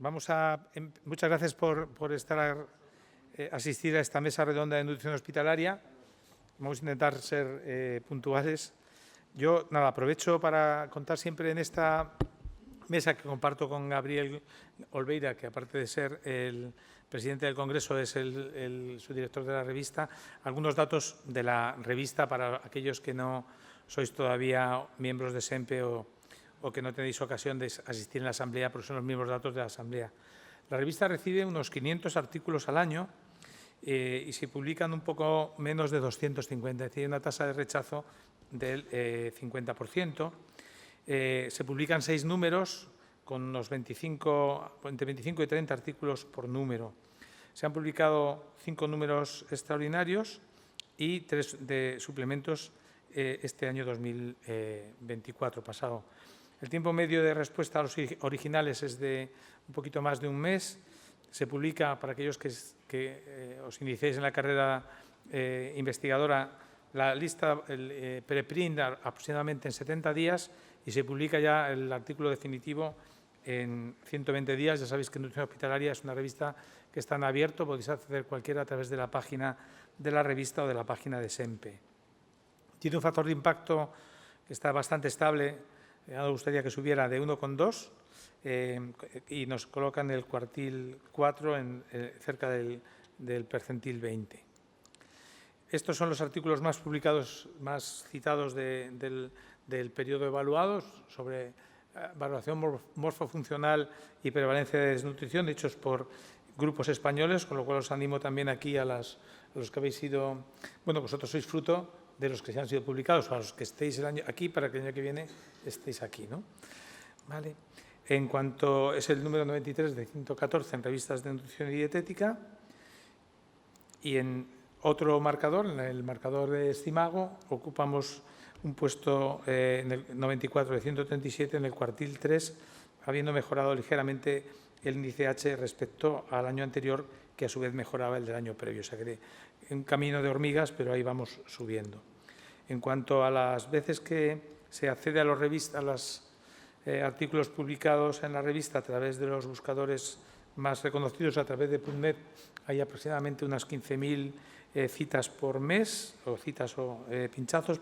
Muchas gracias por asistir a esta mesa redonda de nutrición hospitalaria. Vamos a intentar ser puntuales. Yo, aprovecho para contar siempre en esta mesa que comparto con Gabriel Olveira, que aparte de ser el presidente del Congreso es su director de la revista, algunos datos de la revista para aquellos que no sois todavía miembros de SEMPE o que no tenéis ocasión de asistir en la Asamblea, porque son los mismos datos de la Asamblea. La revista recibe unos 500 artículos al año y se publican un poco menos de 250, es decir, una tasa de rechazo del 50%. Se publican 6 números con unos entre 25 y 30 artículos por número. Se han publicado 5 números extraordinarios y 3 de suplementos este año 2024 pasado. El tiempo medio de respuesta a los originales es de un poquito más de un mes. Se publica, para aquellos que os iniciéis en la carrera investigadora, la lista, el preprint aproximadamente en 70 días y se publica ya el artículo definitivo en 120 días. Ya sabéis que Nutrición Hospitalaria es una revista que está en abierto, podéis acceder cualquiera a través de la página de la revista o de la página de SEMPE. Tiene un factor de impacto que está bastante estable. Me gustaría que subiera de 1,2 y nos coloca en el cuartil 4, cerca del percentil 20. Estos son los artículos más publicados, más citados del periodo evaluado sobre valoración morfofuncional y prevalencia de desnutrición, hechos por grupos españoles, con lo cual os animo también aquí a los que habéis sido, vosotros sois fruto de los que se han sido publicados, para los que estéis el año aquí, para que el año que viene estéis aquí, ¿no? Vale. En cuanto es el número 93 de 114 en revistas de nutrición y dietética, y en otro marcador, en el marcador de Estimago, ocupamos un puesto en el 94 de 137 en el cuartil 3, habiendo mejorado ligeramente el índice H respecto al año anterior, que a su vez mejoraba el del año previo. O sea que un camino de hormigas, pero ahí vamos subiendo. En cuanto a las veces que se accede a los artículos publicados en la revista a través de los buscadores más reconocidos, a través de PubMed, hay aproximadamente unas 15.000 citas por mes, pinchazos,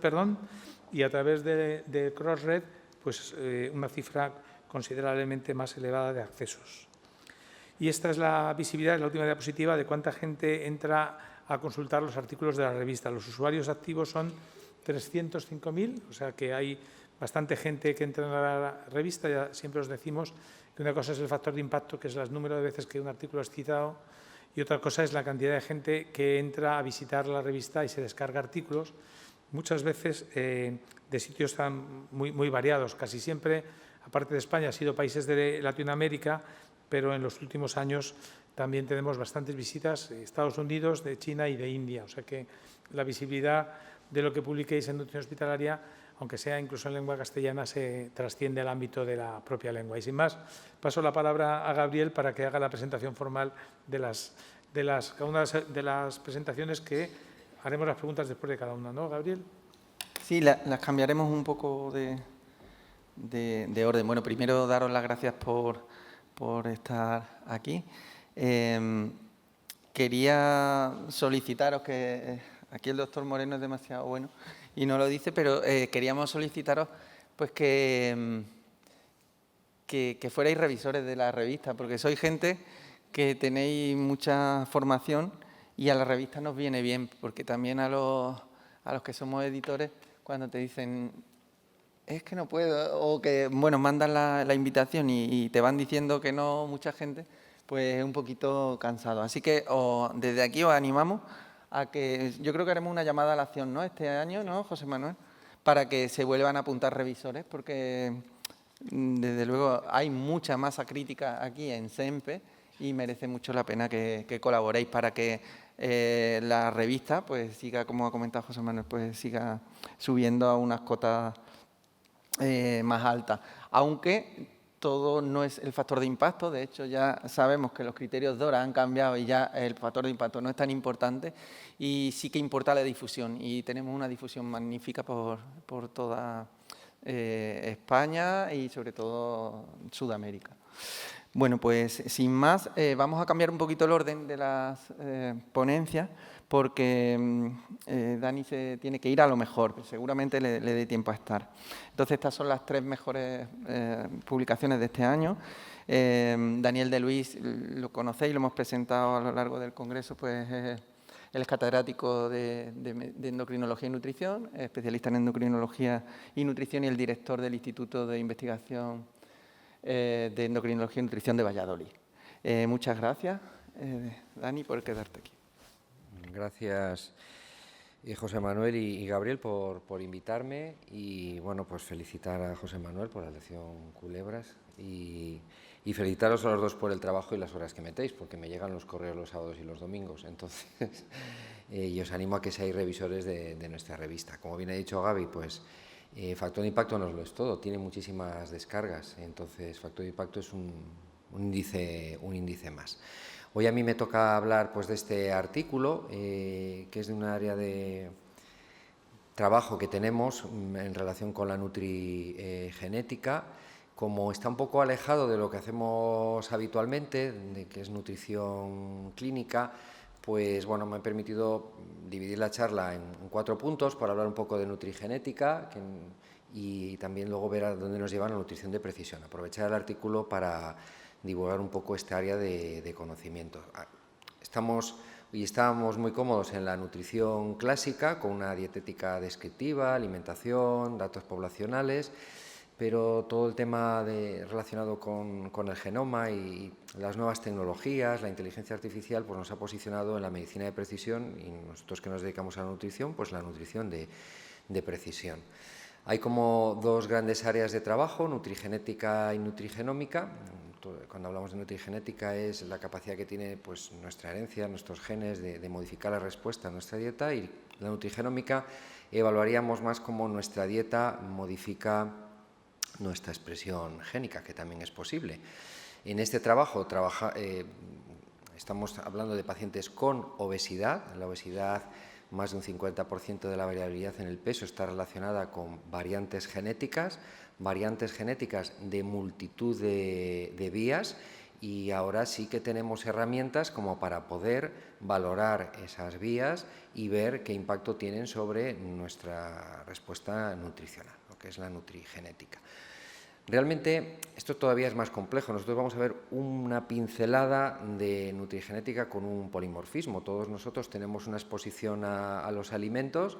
y a través de Crossref, pues una cifra considerablemente más elevada de accesos. Y esta es la visibilidad, la última diapositiva, de cuánta gente entra a consultar los artículos de la revista. Los usuarios activos son 305.000, o sea que hay bastante gente que entra en la revista. Ya siempre os decimos que una cosa es el factor de impacto, que es el número de veces que un artículo es citado, y otra cosa es la cantidad de gente que entra a visitar la revista y se descarga artículos, muchas veces de sitios tan muy variados. Casi siempre, aparte de España, ha sido países de Latinoamérica, pero en los últimos años también tenemos bastantes visitas de Estados Unidos, de China y de India. O sea que la visibilidad de lo que publiquéis en Nutrición Hospitalaria, aunque sea incluso en lengua castellana, se trasciende al ámbito de la propia lengua. Y sin más, paso la palabra a Gabriel para que haga la presentación formal de cada una de las presentaciones, que haremos las preguntas después de cada una, ¿no, Gabriel? Sí, las cambiaremos un poco de orden. Bueno, primero daros las gracias por estar aquí. Quería solicitaros que aquí el doctor Moreno es demasiado bueno y no lo dice, pero queríamos solicitaros pues que fuerais revisores de la revista, porque sois gente que tenéis mucha formación y a la revista nos viene bien, porque también a los que somos editores, cuando te dicen es que no puedo, o que, mandan la invitación y te van diciendo que no mucha gente, pues es un poquito cansado. Así que desde aquí os animamos a que, yo creo que haremos una llamada a la acción, ¿no?, este año, ¿no, José Manuel?, para que se vuelvan a apuntar revisores, porque desde luego hay mucha masa crítica aquí en SEMPE y merece mucho la pena que colaboréis para que la revista pues siga, como ha comentado José Manuel, pues siga subiendo a unas cotas más alta, aunque todo no es el factor de impacto. De hecho, ya sabemos que los criterios DORA han cambiado y ya el factor de impacto no es tan importante, y sí que importa la difusión, y tenemos una difusión magnífica por toda España y sobre todo Sudamérica. Bueno, pues sin más, vamos a cambiar un poquito el orden de las ponencias porque Dani se tiene que ir a lo mejor, pero seguramente le dé tiempo a estar. Entonces, estas son las 3 mejores publicaciones de este año. Daniel de Luis, lo conocéis, lo hemos presentado a lo largo del Congreso, pues él es catedrático de endocrinología y nutrición, especialista en endocrinología y nutrición y el director del Instituto de Investigación de Endocrinología y Nutrición de Valladolid. Muchas gracias, Dani, por quedarte aquí. Gracias, José Manuel y Gabriel, por invitarme y, bueno, pues felicitar a José Manuel por la lección Culebras y felicitaros a los dos por el trabajo y las horas que metéis, porque me llegan los correos los sábados y los domingos. Entonces, y os animo a que seáis revisores de nuestra revista. Como bien ha dicho Gaby, pues Factor de Impacto no lo es todo, tiene muchísimas descargas. Entonces, Factor de Impacto es un índice más. Hoy a mí me toca hablar pues de este artículo, que es de un área de trabajo que tenemos en relación con la nutrigenética. Como está un poco alejado de lo que hacemos habitualmente, de que es nutrición clínica, pues bueno, me ha permitido dividir la charla en 4 puntos para hablar un poco de nutrigenética y también luego ver a dónde nos lleva la nutrición de precisión. Aprovechar el artículo para divulgar un poco este área de conocimiento. Estábamos muy cómodos en la nutrición clásica, con una dietética descriptiva, alimentación, datos poblacionales, pero todo el tema relacionado con el genoma y las nuevas tecnologías, la inteligencia artificial, pues nos ha posicionado en la medicina de precisión y nosotros que nos dedicamos a la nutrición, pues la nutrición de precisión. Hay como 2 grandes áreas de trabajo, nutrigenética y nutrigenómica. Cuando hablamos de nutrigenética es la capacidad que tiene pues, nuestra herencia, nuestros genes de modificar la respuesta a nuestra dieta, y la nutrigenómica evaluaríamos más cómo nuestra dieta modifica nuestra expresión génica, que también es posible. En este trabajo estamos hablando de pacientes con obesidad. La obesidad, más de un 50% de la variabilidad en el peso está relacionada con variantes genéticas de multitud de vías, y ahora sí que tenemos herramientas como para poder valorar esas vías y ver qué impacto tienen sobre nuestra respuesta nutricional, lo que es la nutrigenética. Realmente esto todavía es más complejo. Nosotros vamos a ver una pincelada de nutrigenética con un polimorfismo. Todos nosotros tenemos una exposición a los alimentos,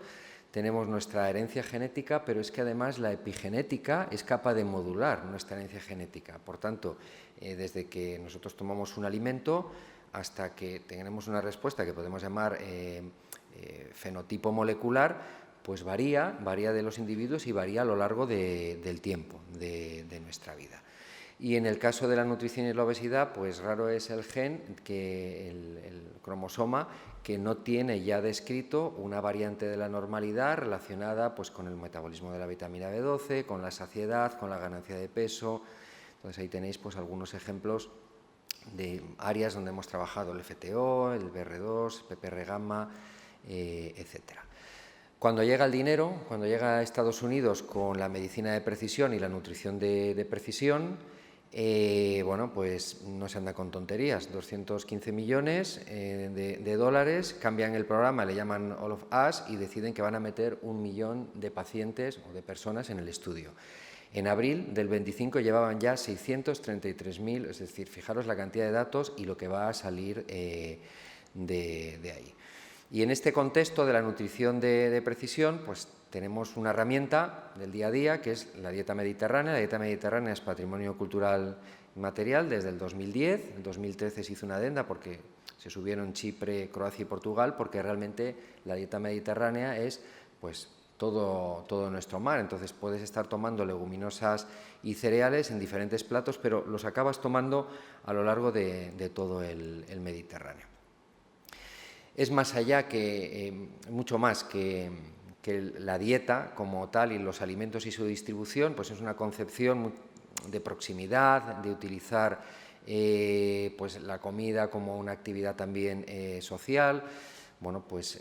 tenemos nuestra herencia genética, pero es que además la epigenética es capaz de modular nuestra herencia genética. Por tanto, desde que nosotros tomamos un alimento hasta que tengamos una respuesta que podemos llamar fenotipo molecular, pues varía de los individuos y varía a lo largo del tiempo de nuestra vida. Y en el caso de la nutrición y la obesidad, pues raro es el gen, el cromosoma, que no tiene ya descrito una variante de la normalidad relacionada pues, con el metabolismo de la vitamina B12, con la saciedad, con la ganancia de peso. Entonces ahí tenéis pues, algunos ejemplos de áreas donde hemos trabajado el FTO, el BR2, PPR gamma, etcétera. Cuando llega el dinero, cuando llega a Estados Unidos con la medicina de precisión y la nutrición de precisión, bueno, pues no se anda con tonterías. 215 millones de dólares, cambian el programa, le llaman All of Us y deciden que van a meter 1 millón de pacientes o de personas en el estudio. En abril del 25 llevaban ya 633.000, es decir, fijaros la cantidad de datos y lo que va a salir de ahí. Y en este contexto de la nutrición de precisión, pues tenemos una herramienta del día a día, que es la dieta mediterránea. La dieta mediterránea es patrimonio cultural inmaterial desde el 2010. En 2013 se hizo una adenda porque se subieron Chipre, Croacia y Portugal, porque realmente la dieta mediterránea es pues todo nuestro mar. Entonces puedes estar tomando leguminosas y cereales en diferentes platos, pero los acabas tomando a lo largo de todo el Mediterráneo. Es más allá mucho más que la dieta como tal y los alimentos y su distribución, pues es una concepción de proximidad, de utilizar pues la comida como una actividad también social. Bueno, pues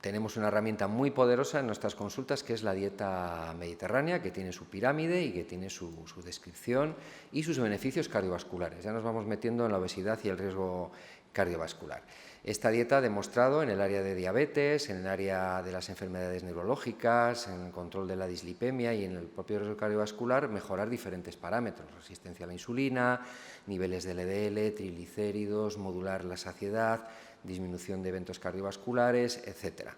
tenemos una herramienta muy poderosa en nuestras consultas, que es la dieta mediterránea, que tiene su pirámide y que tiene su descripción y sus beneficios cardiovasculares. Ya nos vamos metiendo en la obesidad y el riesgo cardiovascular. Esta dieta ha demostrado en el área de diabetes, en el área de las enfermedades neurológicas, en el control de la dislipemia y en el propio riesgo cardiovascular mejorar diferentes parámetros, resistencia a la insulina, niveles de LDL, triglicéridos, modular la saciedad, disminución de eventos cardiovasculares, etcétera.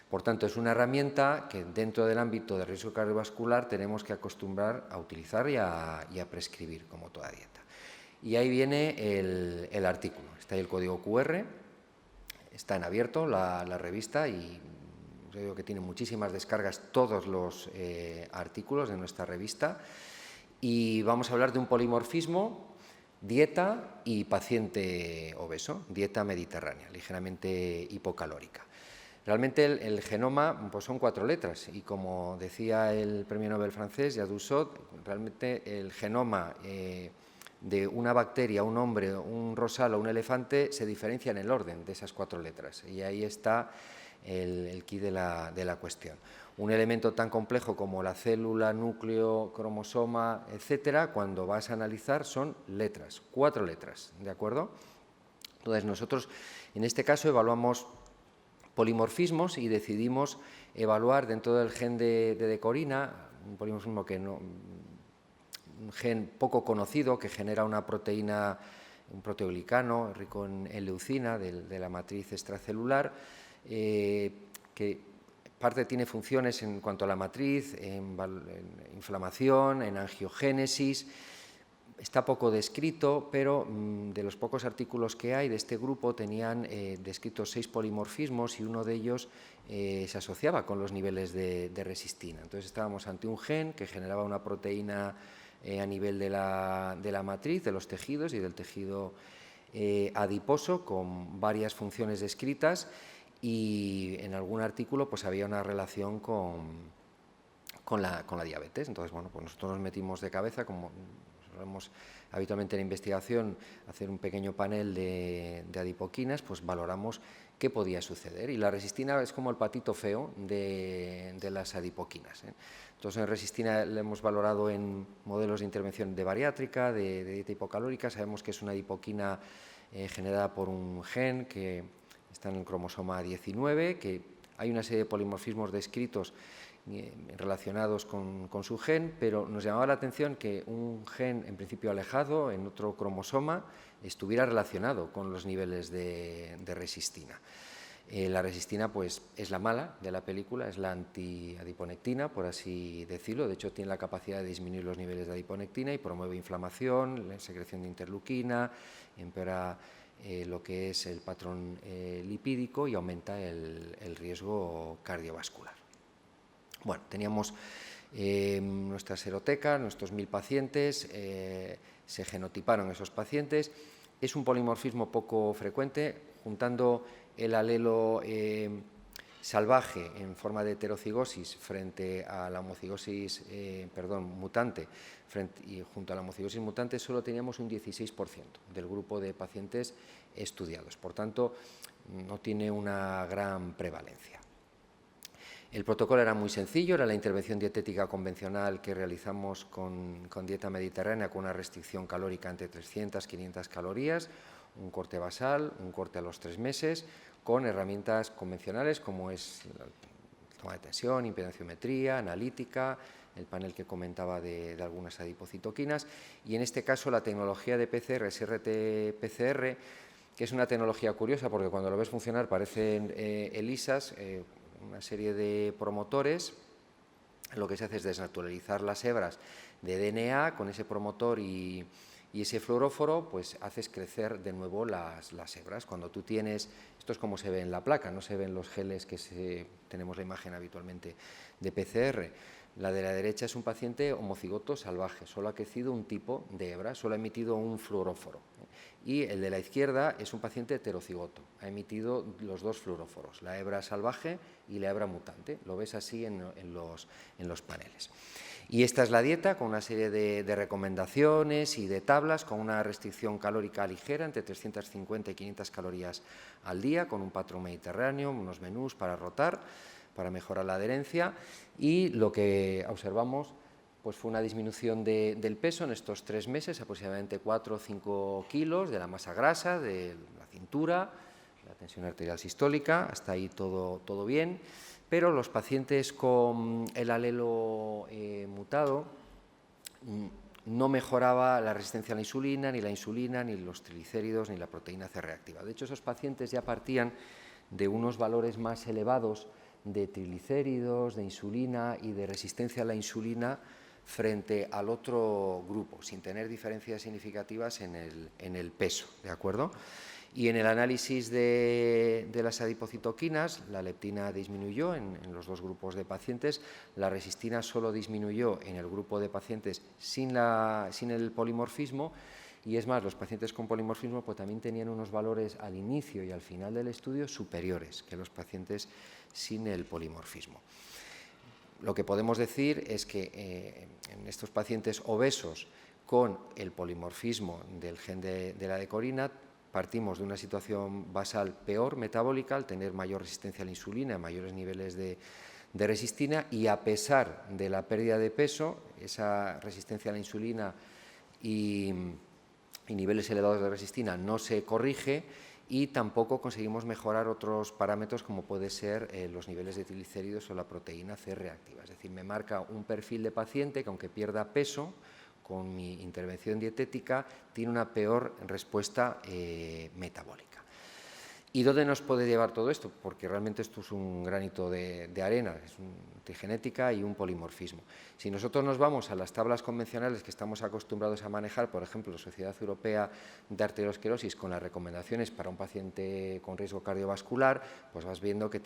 Por tanto, es una herramienta que dentro del ámbito de riesgo cardiovascular tenemos que acostumbrar a utilizar y a prescribir, como toda dieta. Y ahí viene el artículo. Está ahí el código QR, está en abierto la revista y yo digo que tiene muchísimas descargas todos los artículos de nuestra revista. Y vamos a hablar de un polimorfismo, dieta y paciente obeso, dieta mediterránea, ligeramente hipocalórica. Realmente el genoma pues son 4 letras y como decía el premio Nobel francés, Jacques Dussault, realmente el genoma de una bacteria, un hombre, un rosal o un elefante se diferencia en el orden de esas 4 letras y ahí está el quid de la cuestión. Un elemento tan complejo como la célula, núcleo, cromosoma, etcétera, cuando vas a analizar son letras, 4 letras, ¿de acuerdo? Entonces nosotros en este caso evaluamos polimorfismos y decidimos evaluar dentro del gen de decorina, un polimorfismo que no, un gen poco conocido que genera una proteína, un proteoglicano rico en leucina de la matriz extracelular, que parte tiene funciones en cuanto a la matriz, en inflamación, en angiogénesis. Está poco descrito, pero de los pocos artículos que hay de este grupo tenían descritos 6 polimorfismos y uno de ellos se asociaba con los niveles de resistina. Entonces estábamos ante un gen que generaba una proteína a nivel de la matriz, de los tejidos y del tejido adiposo con varias funciones descritas y en algún artículo pues había una relación con la diabetes. Entonces, bueno, pues nosotros nos metimos de cabeza, como solemos habitualmente en la investigación hacer un pequeño panel de adipoquinas, pues valoramos qué podía suceder. Y la resistina es como el patito feo de las adipoquinas, ¿eh? Entonces, en resistina la hemos valorado en modelos de intervención de bariátrica, de dieta hipocalórica. Sabemos que es una adipoquina generada por un gen que está en el cromosoma 19, que hay una serie de polimorfismos descritos relacionados con su gen, pero nos llamaba la atención que un gen en principio alejado en otro cromosoma estuviera relacionado con los niveles de resistina. La resistina pues es la mala de la película, es la antiadiponectina, por así decirlo. De hecho, tiene la capacidad de disminuir los niveles de adiponectina y promueve inflamación, la secreción de interleuquina, empeora lo que es el patrón lipídico y aumenta el riesgo cardiovascular. Bueno, teníamos nuestra seroteca, nuestros 1000 pacientes, se genotiparon esos pacientes. Es un polimorfismo poco frecuente, juntando el alelo salvaje en forma de heterocigosis frente a la homocigosis, mutante, y junto a la homocigosis mutante solo teníamos un 16% del grupo de pacientes estudiados. Por tanto, no tiene una gran prevalencia. El protocolo era muy sencillo, era la intervención dietética convencional que realizamos con dieta mediterránea con una restricción calórica entre 300 y 500 calorías, un corte basal, un corte a los 3 meses, con herramientas convencionales como es la toma de tensión, impedanciometría, analítica, el panel que comentaba de algunas adipocitoquinas y en este caso la tecnología de PCR es RT-PCR, que es una tecnología curiosa porque cuando lo ves funcionar parecen ELISAs, una serie de promotores. Lo que se hace es desnaturalizar las hebras de DNA con ese promotor y ese fluoróforo, pues haces crecer de nuevo las hebras. Cuando tú tienes, esto es como se ve en la placa, no se ven los geles que tenemos la imagen habitualmente de PCR. La de la derecha es un paciente homocigoto salvaje, solo ha crecido un tipo de hebra, solo ha emitido un fluoróforo. Y el de la izquierda es un paciente heterocigoto, ha emitido los 2 fluoróforos, la hebra salvaje y la hebra mutante. Lo ves así en los paneles. Y esta es la dieta con una serie de recomendaciones y de tablas, con una restricción calórica ligera, entre 350 y 500 calorías al día, con un patrón mediterráneo, unos menús para rotar, para mejorar la adherencia. Y lo que observamos pues fue una disminución del peso en estos 3 meses, aproximadamente 4 o 5 kilos de la masa grasa, de la cintura, la tensión arterial sistólica, hasta ahí todo bien. Pero los pacientes con el alelo mutado no mejoraba la resistencia a la insulina, ni los triglicéridos, ni la proteína C reactiva. De hecho, esos pacientes ya partían de unos valores más elevados de triglicéridos, de insulina y de resistencia a la insulina frente al otro grupo, sin tener diferencias significativas en el peso, ¿de acuerdo? Y en el análisis de las adipocitoquinas, la leptina disminuyó en los 2 grupos de pacientes, la resistina solo disminuyó en el grupo de pacientes sin el polimorfismo, y es más, los pacientes con polimorfismo pues, también tenían unos valores al inicio y al final del estudio superiores que los pacientes sin el polimorfismo. Lo que podemos decir es que en estos pacientes obesos con el polimorfismo del gen de la decorina, partimos de una situación basal peor metabólica al tener mayor resistencia a la insulina, mayores niveles de resistina, y a pesar de la pérdida de peso, esa resistencia a la insulina y niveles elevados de resistina no se corrige, y tampoco conseguimos mejorar otros parámetros como puede ser los niveles de triglicéridos o la proteína C reactiva. Es decir, me marca un perfil de paciente que aunque pierda peso, con mi intervención dietética, tiene una peor respuesta metabólica. ¿Y dónde nos puede llevar todo esto? Porque realmente esto es un granito de arena, es una genética y un polimorfismo. Si nosotros nos vamos a las tablas convencionales que estamos acostumbrados a manejar, por ejemplo, la Sociedad Europea de Arteriosclerosis, con las recomendaciones para un paciente con riesgo cardiovascular, pues vas viendo que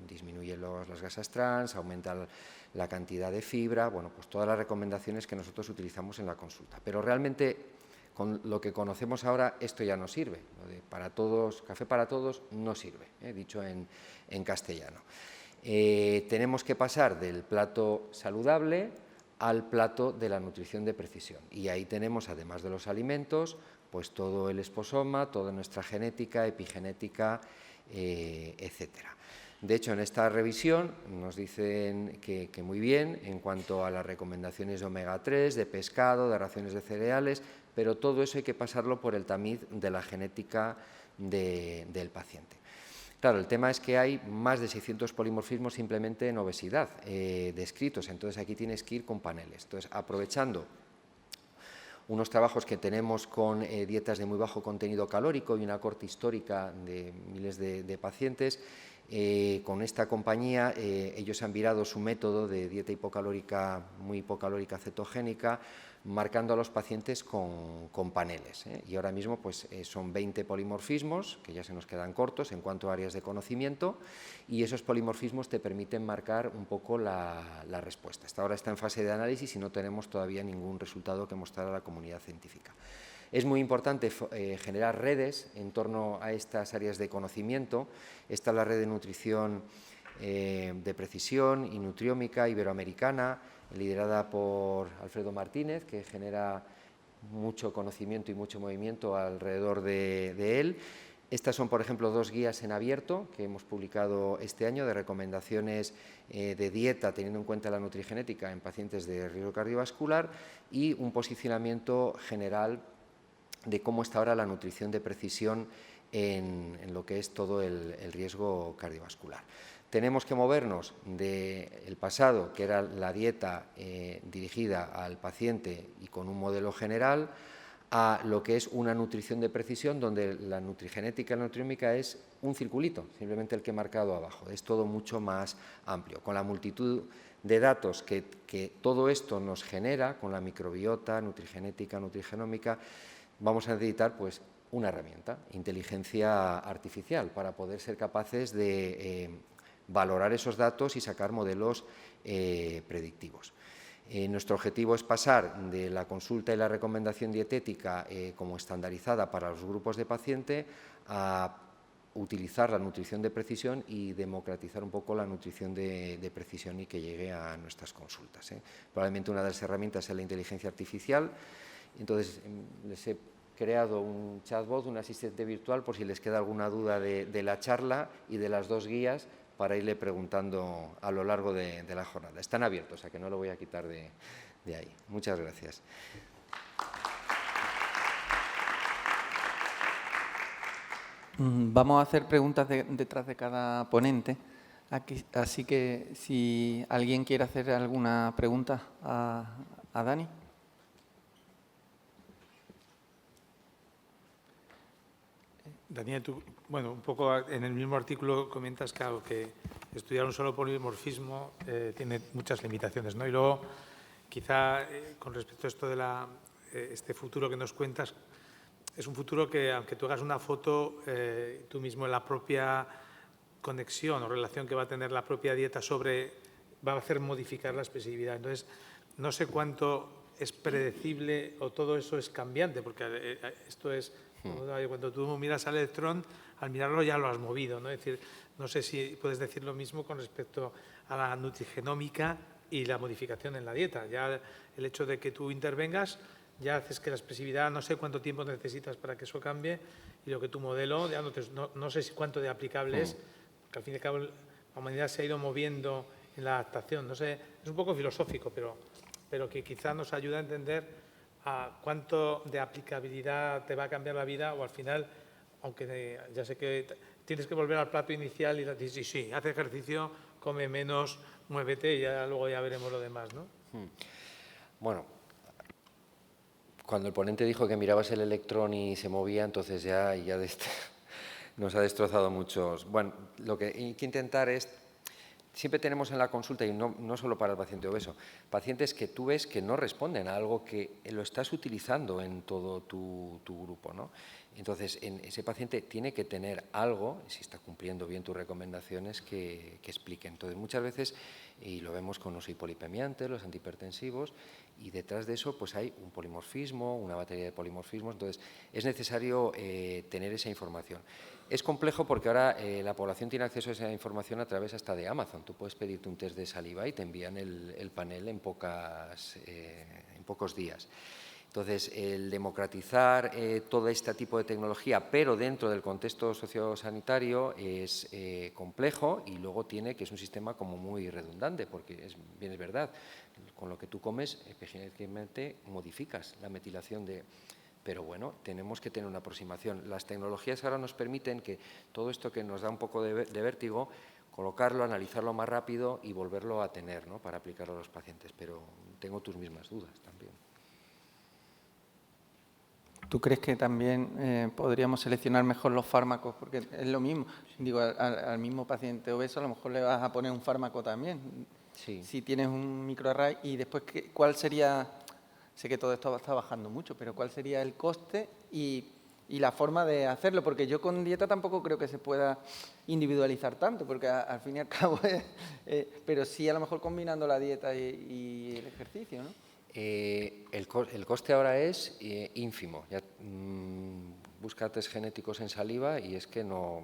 disminuyen las grasas trans, aumenta la cantidad de fibra, bueno, pues todas las recomendaciones que nosotros utilizamos en la consulta. Pero realmente, con lo que conocemos ahora, esto ya no sirve. Lo de para todos, café para todos, no sirve, dicho en castellano. Tenemos que pasar del plato saludable al plato de la nutrición de precisión. Y ahí tenemos, además de los alimentos, pues todo el esposoma, toda nuestra genética, epigenética, etcétera. De hecho, en esta revisión nos dicen que muy bien en cuanto a las recomendaciones de omega 3, de pescado, de raciones de cereales, pero todo eso hay que pasarlo por el tamiz de la genética del paciente. Claro, el tema es que hay más de 600 polimorfismos simplemente en obesidad descritos, entonces aquí tienes que ir con paneles. Entonces, aprovechando unos trabajos que tenemos con dietas de muy bajo contenido calórico y una corte histórica de miles de pacientes, con esta compañía ellos han virado su método de dieta muy hipocalórica cetogénica, marcando a los pacientes con paneles. Y ahora mismo pues, son 20 polimorfismos, que ya se nos quedan cortos en cuanto a áreas de conocimiento, y esos polimorfismos te permiten marcar un poco la respuesta. Hasta ahora está en fase de análisis y no tenemos todavía ningún resultado que mostrar a la comunidad científica. Es muy importante generar redes en torno a estas áreas de conocimiento. Está la red de nutrición de precisión y nutriómica iberoamericana, liderada por Alfredo Martínez, que genera mucho conocimiento y mucho movimiento alrededor de él. Estas son, por ejemplo, 2 guías en abierto que hemos publicado este año de recomendaciones de dieta teniendo en cuenta la nutrigenética en pacientes de riesgo cardiovascular, y un posicionamiento general de cómo está ahora la nutrición de precisión en lo que es todo el riesgo cardiovascular. Tenemos que movernos del pasado, que era la dieta dirigida al paciente y con un modelo general, a lo que es una nutrición de precisión, donde la nutrigenética y la nutriómica es un circulito, simplemente el que he marcado abajo. Es todo mucho más amplio, con la multitud de datos que todo esto nos genera, con la microbiota, nutrigenética, nutrigenómica. Vamos a necesitar pues, una herramienta, inteligencia artificial, para poder ser capaces de valorar esos datos y sacar modelos predictivos. Nuestro objetivo es pasar de la consulta y la recomendación dietética como estandarizada para los grupos de paciente a utilizar la nutrición de precisión y democratizar un poco la nutrición de precisión y que llegue a nuestras consultas. Probablemente una de las herramientas es la inteligencia artificial. Entonces, les he creado un chatbot, un asistente virtual, por si les queda alguna duda de la charla y de las 2 guías, para irle preguntando a lo largo de la jornada. Están abiertos, o sea que no lo voy a quitar de ahí. Muchas gracias. Vamos a hacer preguntas detrás de cada ponente, así que si alguien quiere hacer alguna pregunta a Dani. Daniel, tú, bueno, un poco en el mismo artículo comentas, claro, que estudiar un solo polimorfismo tiene muchas limitaciones, ¿no? Y luego, quizá con respecto a esto de este futuro que nos cuentas, es un futuro que, aunque tú hagas una foto, tú mismo en la propia conexión o relación que va a tener la propia dieta va a hacer modificar la expresividad. Entonces, no sé cuánto es predecible o todo eso es cambiante, porque esto es, cuando tú miras al electrón, al mirarlo ya lo has movido, ¿no? Es decir, no sé si puedes decir lo mismo con respecto a la nutrigenómica y la modificación en la dieta. Ya el hecho de que tú intervengas ya haces que la expresividad, no sé cuánto tiempo necesitas para que eso cambie, y lo que tu modelo, ya no sé si cuánto de aplicable es, porque al fin y al cabo la humanidad se ha ido moviendo en la adaptación. No sé, es un poco filosófico, pero que quizá nos ayuda a entender a cuánto de aplicabilidad te va a cambiar la vida, o al final, aunque ya sé que tienes que volver al plato inicial y decir, sí, haz ejercicio, come menos, muévete, y luego ya veremos lo demás, ¿no? Bueno, cuando el ponente dijo que mirabas el electrón y se movía, entonces ya nos ha destrozado muchos. Bueno, lo que hay que intentar es, siempre tenemos en la consulta, y no solo para el paciente obeso, pacientes que tú ves que no responden a algo que lo estás utilizando en todo tu grupo, ¿no? Entonces, ese paciente tiene que tener algo, si está cumpliendo bien tus recomendaciones, que explique. Entonces, muchas veces, y lo vemos con los hipolipemiantes, los antihipertensivos, y detrás de eso pues hay un polimorfismo, una batería de polimorfismos. Entonces, es necesario tener esa información. Es complejo porque ahora la población tiene acceso a esa información a través hasta de Amazon. Tú puedes pedirte un test de saliva y te envían el panel en pocos días. Entonces, el democratizar todo este tipo de tecnología, pero dentro del contexto sociosanitario, es complejo, y luego tiene que es un sistema como muy redundante, porque bien es verdad, con lo que tú comes, epigenéticamente modificas la metilación de... Pero bueno, tenemos que tener una aproximación. Las tecnologías ahora nos permiten que todo esto que nos da un poco de vértigo, colocarlo, analizarlo más rápido y volverlo a tener, ¿no?, para aplicarlo a los pacientes. Pero tengo tus mismas dudas también. ¿Tú crees que también podríamos seleccionar mejor los fármacos? Porque es lo mismo. Digo, al mismo paciente obeso a lo mejor le vas a poner un fármaco también. Sí. Si tienes un microarray, y después, ¿cuál sería? Sé que todo esto está bajando mucho, pero ¿cuál sería el coste y la forma de hacerlo? Porque yo con dieta tampoco creo que se pueda individualizar tanto, porque al fin y al cabo pero sí a lo mejor combinando la dieta y el ejercicio, ¿no? El coste ahora es ínfimo. Ya, busca test genéticos en saliva y es que no...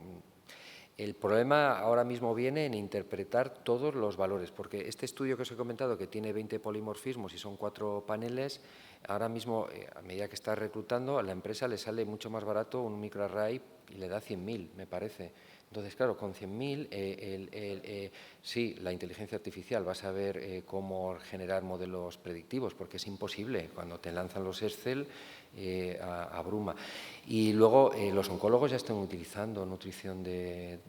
El problema ahora mismo viene en interpretar todos los valores, porque este estudio que os he comentado, que tiene 20 polimorfismos y son 4 paneles, ahora mismo, a medida que está reclutando, a la empresa le sale mucho más barato un microarray y le da 100.000, me parece. Entonces, claro, con 100.000, sí, la inteligencia artificial va a saber cómo generar modelos predictivos, porque es imposible. Cuando te lanzan los Excel, abruma. Y luego, los oncólogos ya están utilizando nutrición de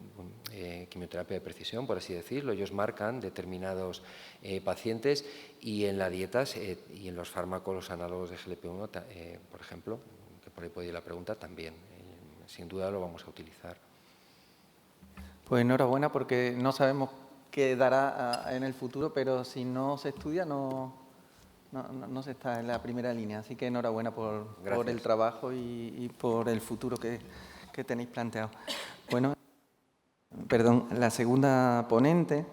quimioterapia de precisión, por así decirlo. Ellos marcan determinados pacientes, y en la dieta y en los fármacos, los análogos de GLP-1, por ejemplo, que por ahí puede ir la pregunta, también. Sin duda lo vamos a utilizar. Pues enhorabuena, porque no sabemos qué dará en el futuro, pero si no se estudia no se está en la primera línea. Así que enhorabuena por el trabajo y por el futuro que tenéis planteado. Bueno, perdón, la segunda ponente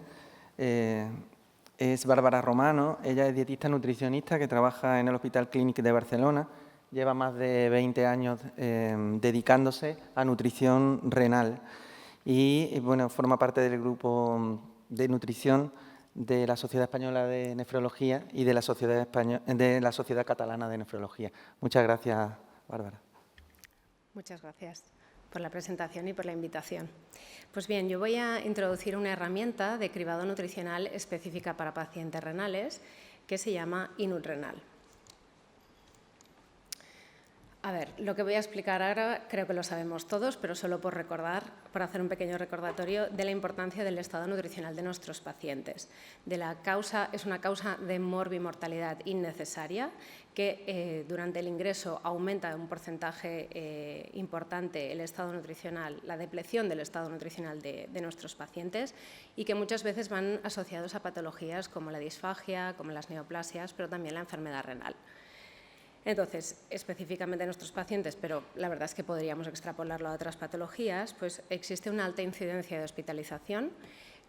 es Bárbara Romano. Ella es dietista nutricionista que trabaja en el Hospital Clínic de Barcelona lleva más de 20 años dedicándose a nutrición renal y, bueno, forma parte del grupo de nutrición de la Sociedad Española de Nefrología y de la Sociedad Catalana de Nefrología. Muchas gracias, Bárbara. Muchas gracias por la presentación y por la invitación. Pues bien, yo voy a introducir una herramienta de cribado nutricional específica para pacientes renales que se llama InutRenal. A ver, lo que voy a explicar ahora creo que lo sabemos todos, pero solo por recordar, por hacer un pequeño recordatorio de la importancia del estado nutricional de nuestros pacientes. Es una causa de morbimortalidad innecesaria que durante el ingreso aumenta un porcentaje importante el estado nutricional, la depleción del estado nutricional de nuestros pacientes y que muchas veces van asociados a patologías como la disfagia, como las neoplasias, pero también la enfermedad renal. Entonces, específicamente en nuestros pacientes, pero la verdad es que podríamos extrapolarlo a otras patologías, pues existe una alta incidencia de hospitalización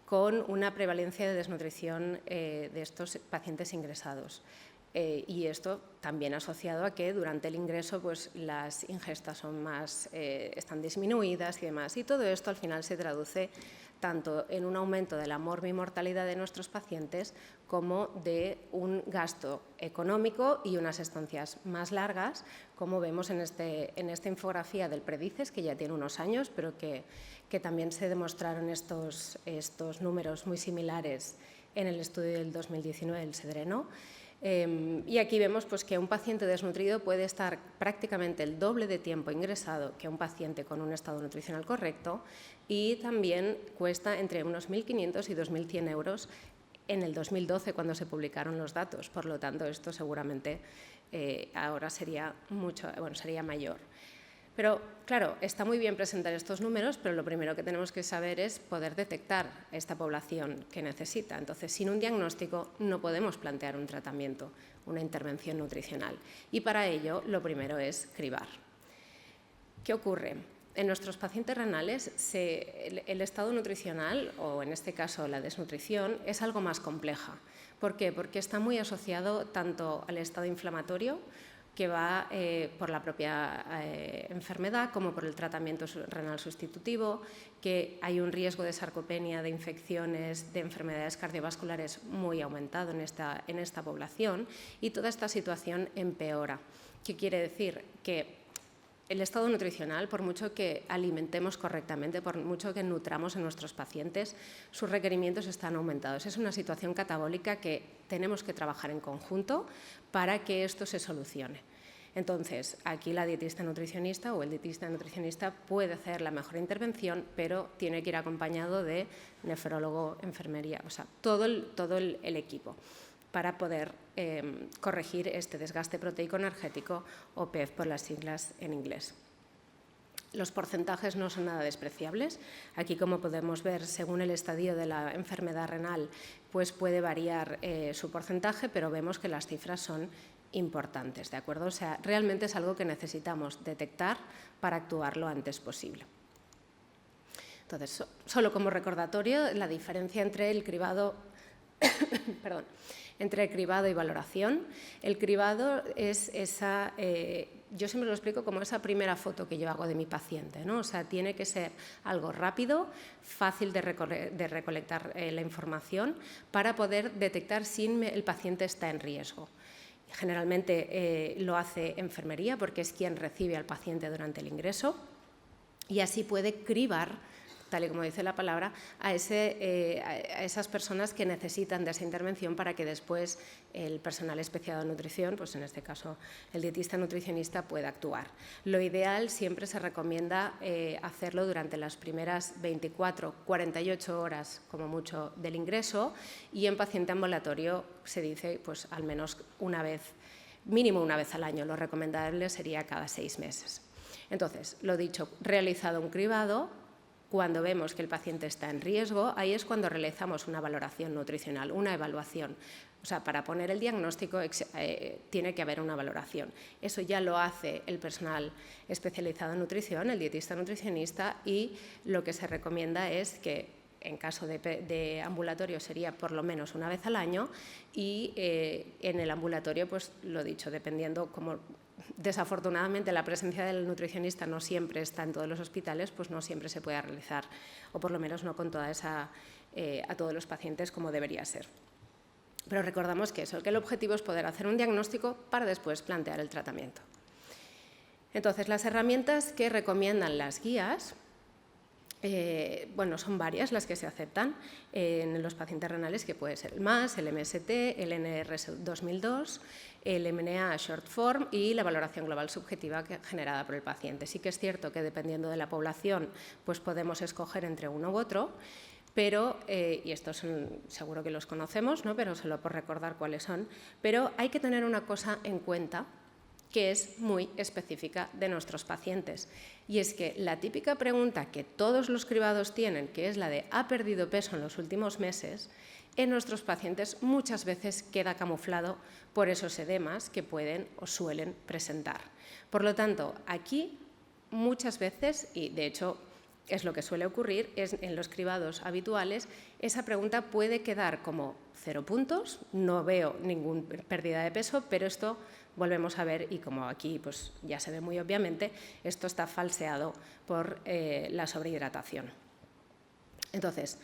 con una prevalencia de desnutrición de estos pacientes ingresados. Y esto también asociado a que durante el ingreso pues, las ingestas están disminuidas y demás. Y todo esto al final se traduce tanto en un aumento de la morbimortalidad de nuestros pacientes como de un gasto económico y unas estancias más largas, como vemos en esta infografía del Predices, que ya tiene unos años, pero que también se demostraron estos números muy similares en el estudio del 2019 del Sedreno. Y aquí vemos pues, que un paciente desnutrido puede estar prácticamente el doble de tiempo ingresado que un paciente con un estado nutricional correcto y también cuesta entre unos 1.500 y 2.100 euros en el 2012 cuando se publicaron los datos. Por lo tanto, esto seguramente ahora sería mayor. Pero, claro, está muy bien presentar estos números, pero lo primero que tenemos que saber es poder detectar esta población que necesita. Entonces, sin un diagnóstico no podemos plantear un tratamiento, una intervención nutricional. Y para ello, lo primero es cribar. ¿Qué ocurre? En nuestros pacientes renales, el estado nutricional, o en este caso la desnutrición, es algo más compleja. ¿Por qué? Porque está muy asociado tanto al estado inflamatorio, que va por la propia enfermedad como por el tratamiento renal sustitutivo, que hay un riesgo de sarcopenia, de infecciones, de enfermedades cardiovasculares muy aumentado en esta población y toda esta situación empeora. ¿Qué quiere decir? Que el estado nutricional, por mucho que alimentemos correctamente, por mucho que nutramos a nuestros pacientes, sus requerimientos están aumentados. Es una situación catabólica que tenemos que trabajar en conjunto para que esto se solucione. Entonces, aquí la dietista nutricionista o el dietista nutricionista puede hacer la mejor intervención, pero tiene que ir acompañado de nefrólogo, enfermería, o sea, todo el equipo, para poder corregir este desgaste proteico energético o PEF por las siglas en inglés. Los porcentajes no son nada despreciables. Aquí, como podemos ver, según el estadio de la enfermedad renal, pues puede variar su porcentaje, pero vemos que las cifras son importantes, ¿de acuerdo? O sea, realmente es algo que necesitamos detectar para actuar lo antes posible. Entonces, solo como recordatorio, la diferencia entre el cribado entre cribado y valoración. El cribado es esa, yo siempre lo explico como esa primera foto que yo hago de mi paciente, ¿no? O sea, tiene que ser algo rápido, fácil de recolectar la información para poder detectar si el paciente está en riesgo. Generalmente lo hace enfermería porque es quien recibe al paciente durante el ingreso y así puede cribar, tal y como dice la palabra, a esas personas que necesitan de esa intervención para que después el personal especializado en nutrición, pues en este caso el dietista nutricionista, pueda actuar. Lo ideal siempre se recomienda hacerlo durante las primeras 24, 48 horas como mucho del ingreso y en paciente ambulatorio se dice pues al menos una vez, mínimo una vez al año. Lo recomendable sería cada 6 meses. Entonces, lo dicho, realizado un cribado, cuando vemos que el paciente está en riesgo, ahí es cuando realizamos una valoración nutricional, una evaluación. O sea, para poner el diagnóstico tiene que haber una valoración. Eso ya lo hace el personal especializado en nutrición, el dietista nutricionista, y lo que se recomienda es que en caso de ambulatorio sería por lo menos una vez al año y en el ambulatorio, pues lo dicho, dependiendo como desafortunadamente la presencia del nutricionista no siempre está en todos los hospitales, pues no siempre se puede realizar, o por lo menos no con toda a todos los pacientes como debería ser. Pero recordamos que el objetivo es poder hacer un diagnóstico para después plantear el tratamiento. Entonces, las herramientas que recomiendan las guías, son varias las que se aceptan en los pacientes renales, que puede ser el MAS, el MST, el NRS 2002, el MNA Short Form y la valoración global subjetiva generada por el paciente. Sí que es cierto que dependiendo de la población, pues podemos escoger entre uno u otro, pero, y estos seguro que los conocemos, ¿no? Pero solo por recordar cuáles son, pero hay que tener una cosa en cuenta que es muy específica de nuestros pacientes. Y es que la típica pregunta que todos los cribados tienen, que es la de ¿ha perdido peso en los últimos meses?, en nuestros pacientes muchas veces queda camuflado por esos edemas que pueden o suelen presentar. Por lo tanto, aquí muchas veces, y de hecho es lo que suele ocurrir, es en los cribados habituales, esa pregunta puede quedar como 0 puntos, no veo ninguna pérdida de peso, pero esto volvemos a ver, y como aquí pues, ya se ve muy obviamente, esto está falseado por la sobrehidratación. Entonces,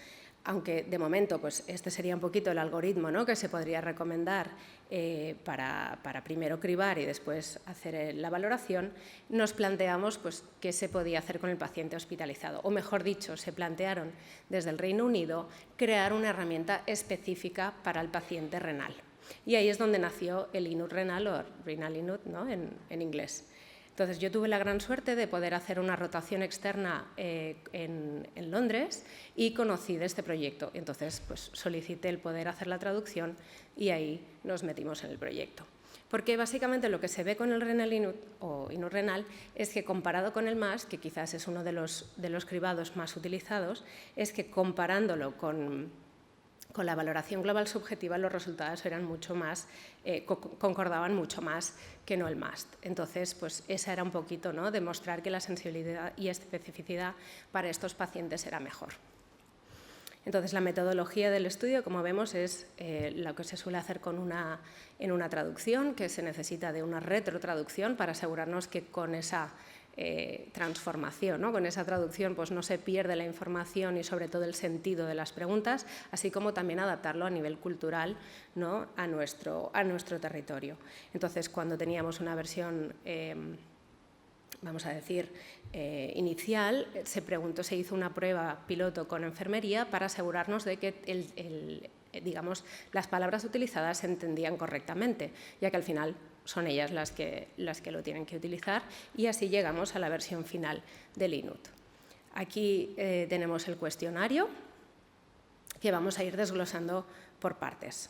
aunque de momento pues, este sería un poquito el algoritmo, ¿no?, que se podría recomendar para primero cribar y después hacer la valoración, nos planteamos pues, qué se podía hacer con el paciente hospitalizado. O mejor dicho, se plantearon desde el Reino Unido crear una herramienta específica para el paciente renal. Y ahí es donde nació el INUT renal, o Renal INUT, ¿no?, en inglés. Entonces, yo tuve la gran suerte de poder hacer una rotación externa en Londres y conocí de este proyecto. Entonces, pues, solicité el poder hacer la traducción y ahí nos metimos en el proyecto. Porque básicamente lo que se ve con el Renal INUT o INUT renal es que comparado con el MAS, que quizás es uno de los cribados más utilizados, es que comparándolo con la valoración global subjetiva los resultados eran mucho más, concordaban mucho más que no el MAST. Entonces, pues esa era un poquito, ¿no?, demostrar que la sensibilidad y especificidad para estos pacientes era mejor. Entonces, la metodología del estudio, como vemos, es lo que se suele hacer en una traducción, que se necesita de una retrotraducción para asegurarnos que con esa transformación, ¿no?, con esa traducción pues no se pierde la información y sobre todo el sentido de las preguntas, así como también adaptarlo a nivel cultural, ¿no?, a nuestro territorio. Entonces, cuando teníamos una versión, vamos a decir, inicial, se hizo una prueba piloto con enfermería para asegurarnos de que digamos, las palabras utilizadas se entendían correctamente, ya que al final son ellas las que lo tienen que utilizar, y así llegamos a la versión final del INUT. Aquí tenemos el cuestionario que vamos a ir desglosando por partes.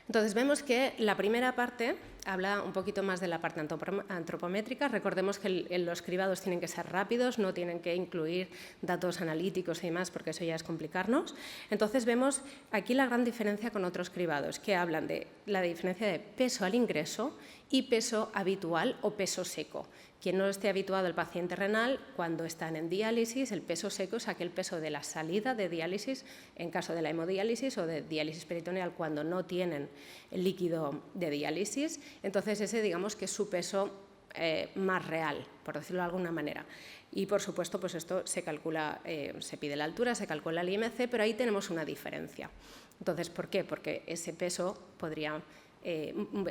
Entonces, vemos que la primera parte habla un poquito más de la parte antropométrica. Recordemos que los cribados tienen que ser rápidos, no tienen que incluir datos analíticos y demás, porque eso ya es complicarnos. Entonces, vemos aquí la gran diferencia con otros cribados, que hablan de la diferencia de peso al ingreso y peso habitual o peso seco. Quien no esté habituado al paciente renal, cuando están en diálisis, el peso seco es aquel peso de la salida de diálisis, en caso de la hemodiálisis o de diálisis peritoneal, cuando no tienen el líquido de diálisis. Entonces, ese digamos que es su peso más real, por decirlo de alguna manera. Y, por supuesto, pues esto se calcula, se pide la altura, se calcula el IMC, pero ahí tenemos una diferencia. Entonces, ¿por qué? Porque ese peso podría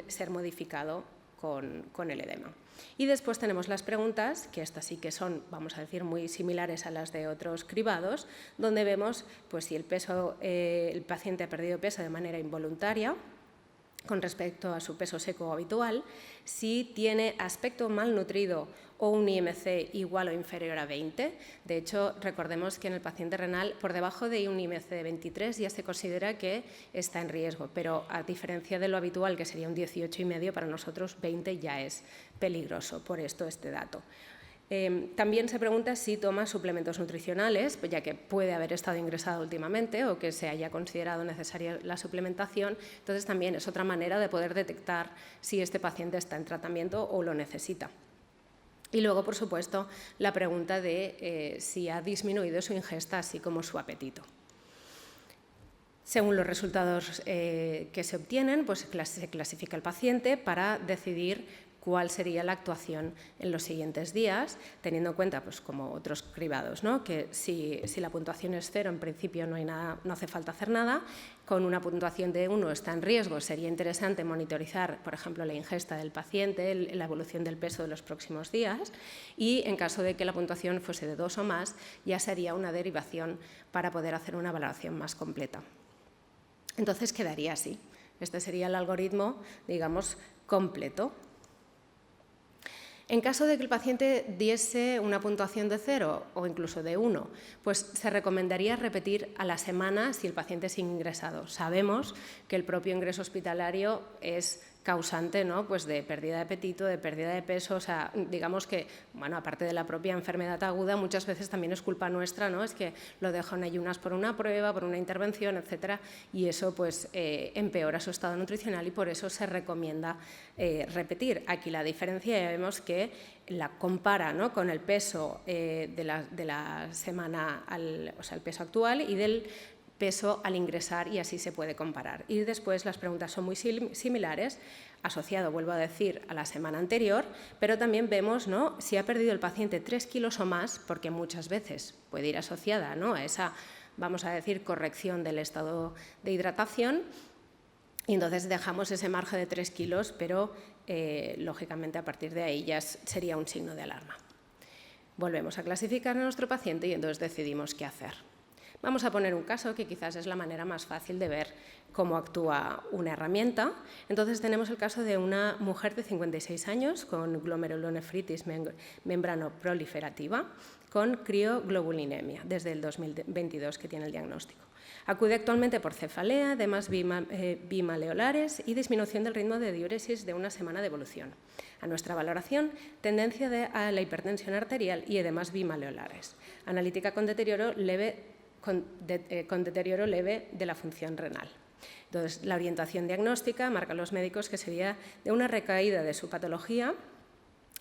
ser modificado con el edema. Y después tenemos las preguntas, que estas sí que son, vamos a decir, muy similares a las de otros cribados, donde vemos pues, si el paciente ha perdido peso de manera involuntaria con respecto a su peso seco habitual, si tiene aspecto malnutrido o un IMC igual o inferior a 20. De hecho, recordemos que en el paciente renal, por debajo de un IMC de 23 ya se considera que está en riesgo, pero a diferencia de lo habitual, que sería un 18,5, para nosotros 20 ya es peligroso, por esto este dato. También se pregunta si toma suplementos nutricionales, ya que puede haber estado ingresado últimamente o que se haya considerado necesaria la suplementación. Entonces, también es otra manera de poder detectar si este paciente está en tratamiento o lo necesita. Y luego, por supuesto, la pregunta de si ha disminuido su ingesta, así como su apetito. Según los resultados que se obtienen, pues se clasifica el paciente para decidir cuál sería la actuación en los siguientes días, teniendo en cuenta, pues, como otros cribados, ¿no? Que si la puntuación es 0, en principio no hace falta hacer nada. Con una puntuación de 1 está en riesgo, sería interesante monitorizar, por ejemplo, la ingesta del paciente, la evolución del peso de los próximos días, y en caso de que la puntuación fuese de 2 o más, ya sería una derivación para poder hacer una valoración más completa. Entonces quedaría así. Este sería el algoritmo, digamos, completo. En caso de que el paciente diese una puntuación de 0 o incluso de 1, pues se recomendaría repetir a la semana si el paciente es ingresado. Sabemos que el propio ingreso hospitalario es causante, ¿no? Pues de pérdida de apetito, de pérdida de peso, o sea, digamos que, bueno, aparte de la propia enfermedad aguda, muchas veces también es culpa nuestra, ¿no? Es que lo dejo en ayunas por una prueba, por una intervención, etcétera, y eso pues empeora su estado nutricional y por eso se recomienda repetir. Aquí la diferencia ya vemos que la compara, ¿no? Con el peso de la semana, o sea, el peso actual y del peso al ingresar, y así se puede comparar. Y después las preguntas son muy similares, asociado, vuelvo a decir, a la semana anterior, pero también vemos, ¿no? Si ha perdido el paciente 3 kilos o más, porque muchas veces puede ir asociada, ¿no? A esa, vamos a decir, corrección del estado de hidratación, y entonces dejamos ese margen de 3 kilos, pero lógicamente a partir de ahí ya sería un signo de alarma. Volvemos a clasificar a nuestro paciente y entonces decidimos qué hacer. Vamos a poner un caso que quizás es la manera más fácil de ver cómo actúa una herramienta. Entonces tenemos el caso de una mujer de 56 años con glomerulonefritis membranoproliferativa con crioglobulinemia desde el 2022 que tiene el diagnóstico. Acude actualmente por cefalea, edemas bimaleolares y disminución del ritmo de diuresis de una semana de evolución. A nuestra valoración, tendencia a la hipertensión arterial y edemas bimaleolares. Analítica con deterioro leve de la función renal. Entonces, la orientación diagnóstica marca a los médicos que sería de una recaída de su patología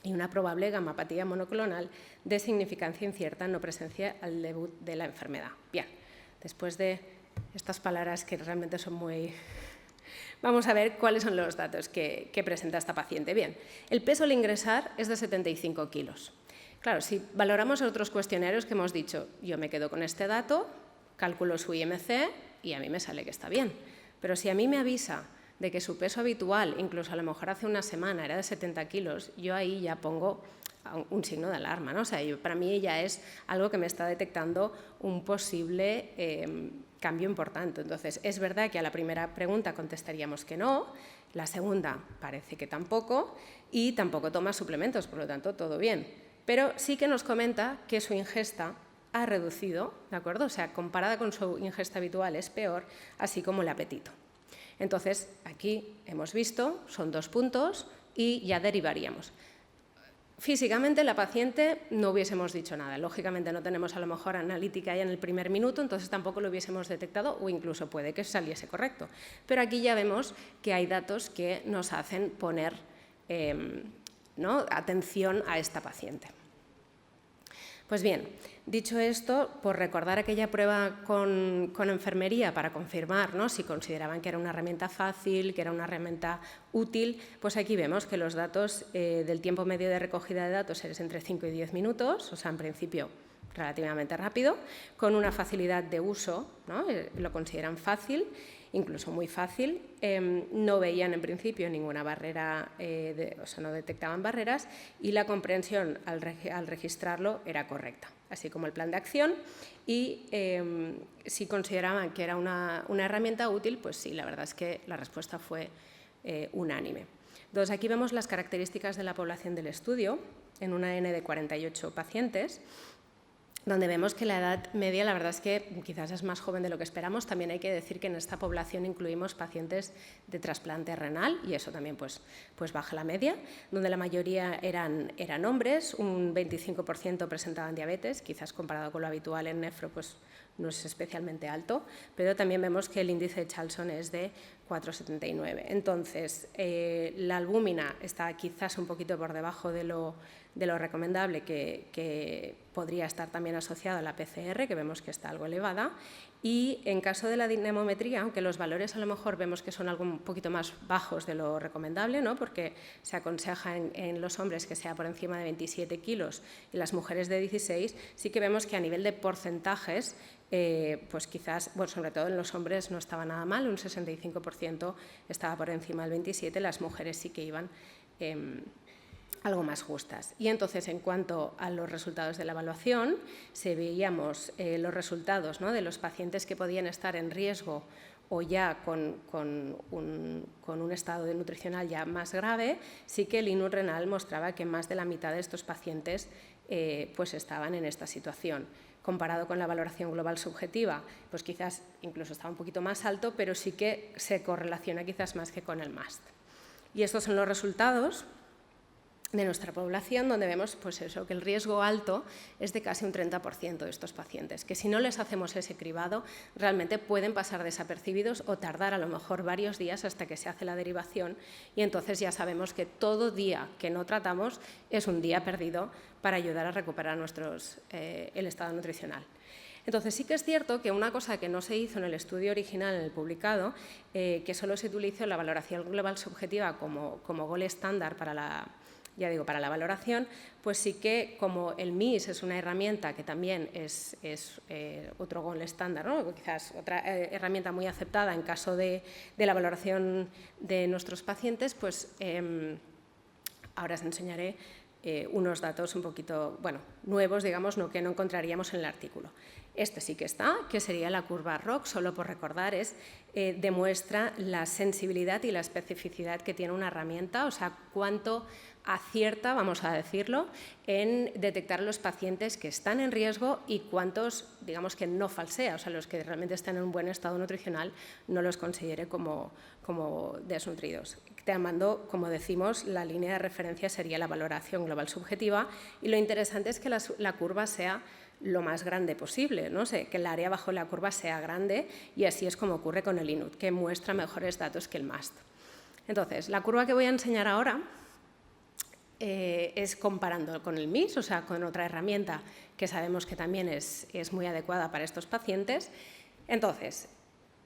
y una probable gamapatía monoclonal de significancia incierta, no presencia al debut de la enfermedad. Bien, después de estas palabras que realmente son muy... Vamos a ver cuáles son los datos que presenta esta paciente. Bien, el peso al ingresar es de 75 kilos. Claro, si valoramos otros cuestionarios que hemos dicho, yo me quedo con este dato, calculo su IMC y a mí me sale que está bien. Pero si a mí me avisa de que su peso habitual, incluso a lo mejor hace una semana, era de 70 kilos, yo ahí ya pongo un signo de alarma, ¿no? O sea, para mí ya es algo que me está detectando un posible cambio importante. Entonces, es verdad que a la primera pregunta contestaríamos que no, la segunda parece que tampoco, y tampoco toma suplementos, por lo tanto, todo bien. Pero sí que nos comenta que su ingesta ha reducido, ¿de acuerdo? O sea, comparada con su ingesta habitual es peor, así como el apetito. Entonces, aquí hemos visto, son 2 puntos y ya derivaríamos. Físicamente, la paciente no hubiésemos dicho nada. Lógicamente, no tenemos a lo mejor analítica ya en el primer minuto, entonces tampoco lo hubiésemos detectado o incluso puede que saliese correcto. Pero aquí ya vemos que hay datos que nos hacen poner atención a esta paciente. Pues bien, dicho esto, por recordar aquella prueba con enfermería para confirmar, ¿no?, si consideraban que era una herramienta fácil, que era una herramienta útil, pues aquí vemos que los datos del tiempo medio de recogida de datos es entre 5 y 10 minutos, o sea, en principio relativamente rápido, con una facilidad de uso, ¿no?, lo consideran fácil, incluso muy fácil, no veían en principio ninguna barrera, o sea, no detectaban barreras y la comprensión al registrarlo era correcta, así como el plan de acción y si consideraban que era una herramienta útil, pues sí, la verdad es que la respuesta fue unánime. Entonces, aquí vemos las características de la población del estudio en una N de 48 pacientes, donde vemos que la edad media, la verdad es que quizás es más joven de lo que esperamos. También hay que decir que en esta población incluimos pacientes de trasplante renal y eso también pues baja la media, donde la mayoría eran hombres, un 25% presentaban diabetes, quizás comparado con lo habitual en nefro pues no es especialmente alto, pero también vemos que el índice de Charlson es de 4,79. Entonces, la albúmina está quizás un poquito por debajo de lo recomendable, que podría estar también asociado a la PCR, que vemos que está algo elevada. Y en caso de la dinamometría, aunque los valores a lo mejor vemos que son algo un poquito más bajos de lo recomendable, ¿no? Porque se aconseja en los hombres que sea por encima de 27 kilos y las mujeres de 16, sí que vemos que a nivel de porcentajes, pues quizás, bueno, sobre todo en los hombres no estaba nada mal, un 65% estaba por encima del 27, las mujeres sí que iban algo más justas. Y entonces, en cuanto a los resultados de la evaluación, veíamos los resultados, ¿no?, de los pacientes que podían estar en riesgo o ya con un estado nutricional ya más grave. Sí que el INUT renal mostraba que más de la mitad de estos pacientes pues estaban en esta situación. Comparado con la valoración global subjetiva, pues quizás incluso estaba un poquito más alto, pero sí que se correlaciona quizás más que con el MAST. Y estos son los resultados de nuestra población, donde vemos pues eso, que el riesgo alto es de casi un 30% de estos pacientes, que si no les hacemos ese cribado, realmente pueden pasar desapercibidos o tardar a lo mejor varios días hasta que se hace la derivación, y entonces ya sabemos que todo día que no tratamos es un día perdido para ayudar a recuperar el estado nutricional. Entonces, sí que es cierto que una cosa que no se hizo en el estudio original, en el publicado, que solo se utilizó la valoración global subjetiva como gol estándar para la valoración, pues sí que como el MIS es una herramienta que también es otro gol estándar, ¿no?, quizás otra herramienta muy aceptada en caso de la valoración de nuestros pacientes, pues ahora os enseñaré unos datos un poquito, bueno, nuevos, digamos, que no encontraríamos en el artículo. Este sí que está, que sería la curva ROC, solo por recordar, demuestra la sensibilidad y la especificidad que tiene una herramienta, o sea, cuánto acierta, vamos a decirlo, en detectar los pacientes que están en riesgo y cuántos, digamos, que no falsea, o sea, los que realmente están en un buen estado nutricional no los considere como desnutridos. Tomando, como decimos, la línea de referencia sería la valoración global subjetiva, y lo interesante es que la curva sea lo más grande posible, ¿no? Que el área bajo la curva sea grande, y así es como ocurre con el INUT, que muestra mejores datos que el MAST. Entonces, la curva que voy a enseñar ahora es comparando con el MIS, o sea, con otra herramienta que sabemos que también es muy adecuada para estos pacientes. Entonces,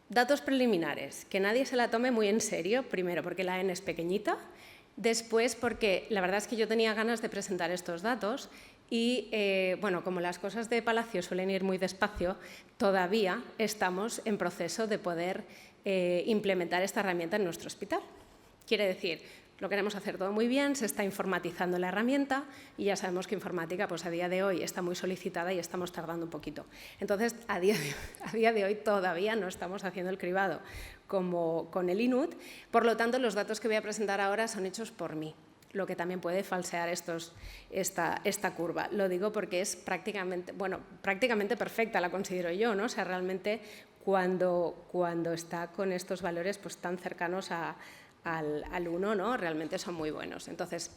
datos preliminares, que nadie se la tome muy en serio, primero porque la N es pequeñita, después porque la verdad es que yo tenía ganas de presentar estos datos y, bueno, como las cosas de Palacio suelen ir muy despacio, todavía estamos en proceso de poder implementar esta herramienta en nuestro hospital. Quiere decir, lo queremos hacer todo muy bien, se está informatizando la herramienta y ya sabemos que informática pues a día de hoy está muy solicitada y estamos tardando un poquito. Entonces, a día de hoy todavía no estamos haciendo el cribado como con el INUT, por lo tanto los datos que voy a presentar ahora son hechos por mí, lo que también puede falsear esta curva. Lo digo porque es prácticamente perfecta, la considero yo, ¿no? O sea, realmente cuando está con estos valores pues tan cercanos al 1, ¿no?, realmente son muy buenos. Entonces,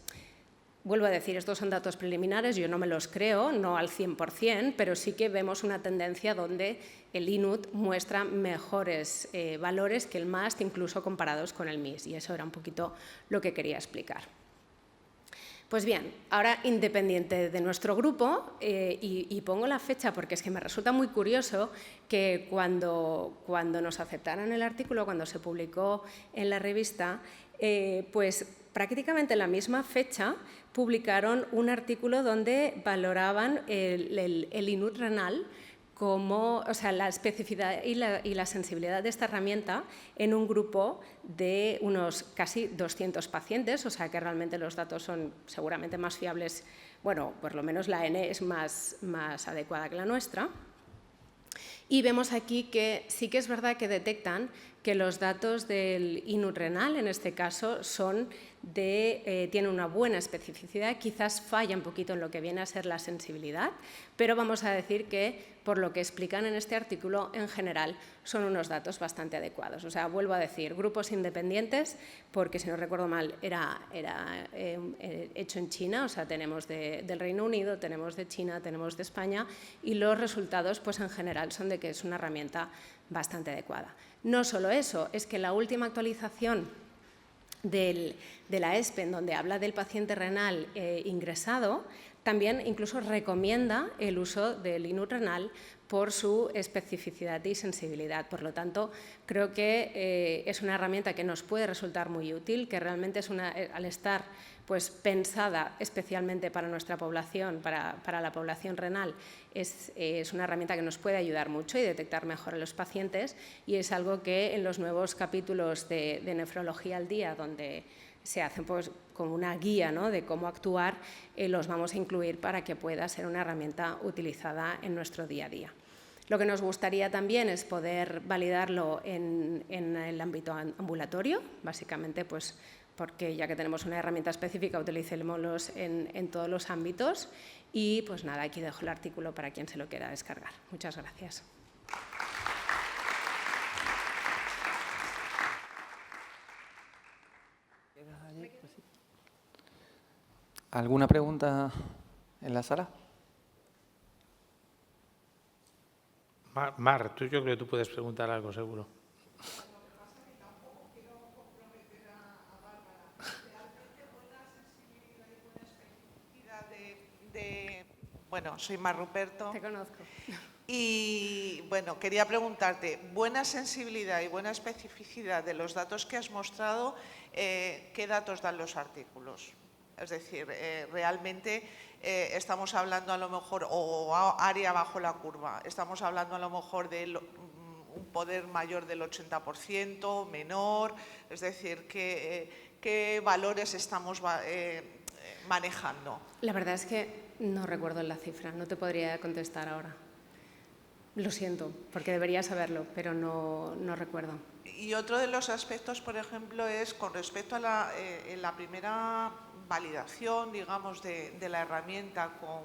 vuelvo a decir, estos son datos preliminares, yo no me los creo, no al 100%, pero sí que vemos una tendencia donde el INUT muestra mejores valores que el MAST, incluso comparados con el MIS, y eso era un poquito lo que quería explicar. Pues bien, ahora independiente de nuestro grupo, y pongo la fecha porque es que me resulta muy curioso que cuando nos aceptaron el artículo, cuando se publicó en la revista, pues prácticamente en la misma fecha publicaron un artículo donde valoraban el INUT renal como, o sea, la especificidad y la sensibilidad de esta herramienta en un grupo de unos casi 200 pacientes, o sea que realmente los datos son seguramente más fiables, bueno, por lo menos la N es más adecuada que la nuestra. Y vemos aquí que sí que es verdad que detectan que los datos del INUT renal, en este caso, tienen una buena especificidad, quizás falla un poquito en lo que viene a ser la sensibilidad, pero vamos a decir que, por lo que explican en este artículo, en general son unos datos bastante adecuados. O sea, vuelvo a decir, grupos independientes, porque si no recuerdo mal era hecho en China, o sea, tenemos del Reino Unido, tenemos de China, tenemos de España, y los resultados, pues en general, son de que es una herramienta bastante adecuada. No solo eso, es que la última actualización de la ESPE, en donde habla del paciente renal ingresado, también incluso recomienda el uso del INUT renal por su especificidad y sensibilidad. Por lo tanto, creo que es una herramienta que nos puede resultar muy útil, que realmente es al estar pues, pensada especialmente para nuestra población, para la población renal, es una herramienta que nos puede ayudar mucho y detectar mejor a los pacientes, y es algo que en los nuevos capítulos de Nefrología al Día, donde se hacen pues, como una guía, ¿no?, de cómo actuar, los vamos a incluir para que pueda ser una herramienta utilizada en nuestro día a día. Lo que nos gustaría también es poder validarlo en el ámbito ambulatorio, básicamente pues, porque ya que tenemos una herramienta específica, utilicémoslos en todos los ámbitos. Y pues nada, aquí dejo el artículo para quien se lo quiera descargar. Muchas gracias. ¿Alguna pregunta en la sala? Mar, yo creo que tú puedes preguntar algo, seguro. Bueno, soy Mar Ruperto. Te conozco. Y bueno, quería preguntarte, buena sensibilidad y buena especificidad de los datos que has mostrado, ¿qué datos dan los artículos? Es decir, realmente estamos hablando a lo mejor, o área bajo la curva, estamos hablando a lo mejor de un poder mayor del 80%, menor, es decir, ¿qué valores estamos manejando? La verdad es que no recuerdo la cifra, no te podría contestar ahora. Lo siento, porque debería saberlo, pero no recuerdo. Y otro de los aspectos, por ejemplo, es con respecto a la primera validación, digamos, de la herramienta con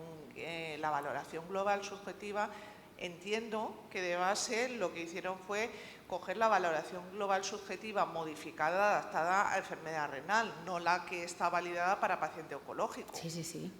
la valoración global subjetiva. Entiendo que de base lo que hicieron fue coger la valoración global subjetiva modificada, adaptada a enfermedad renal, no la que está validada para paciente oncológico. Sí, sí, sí.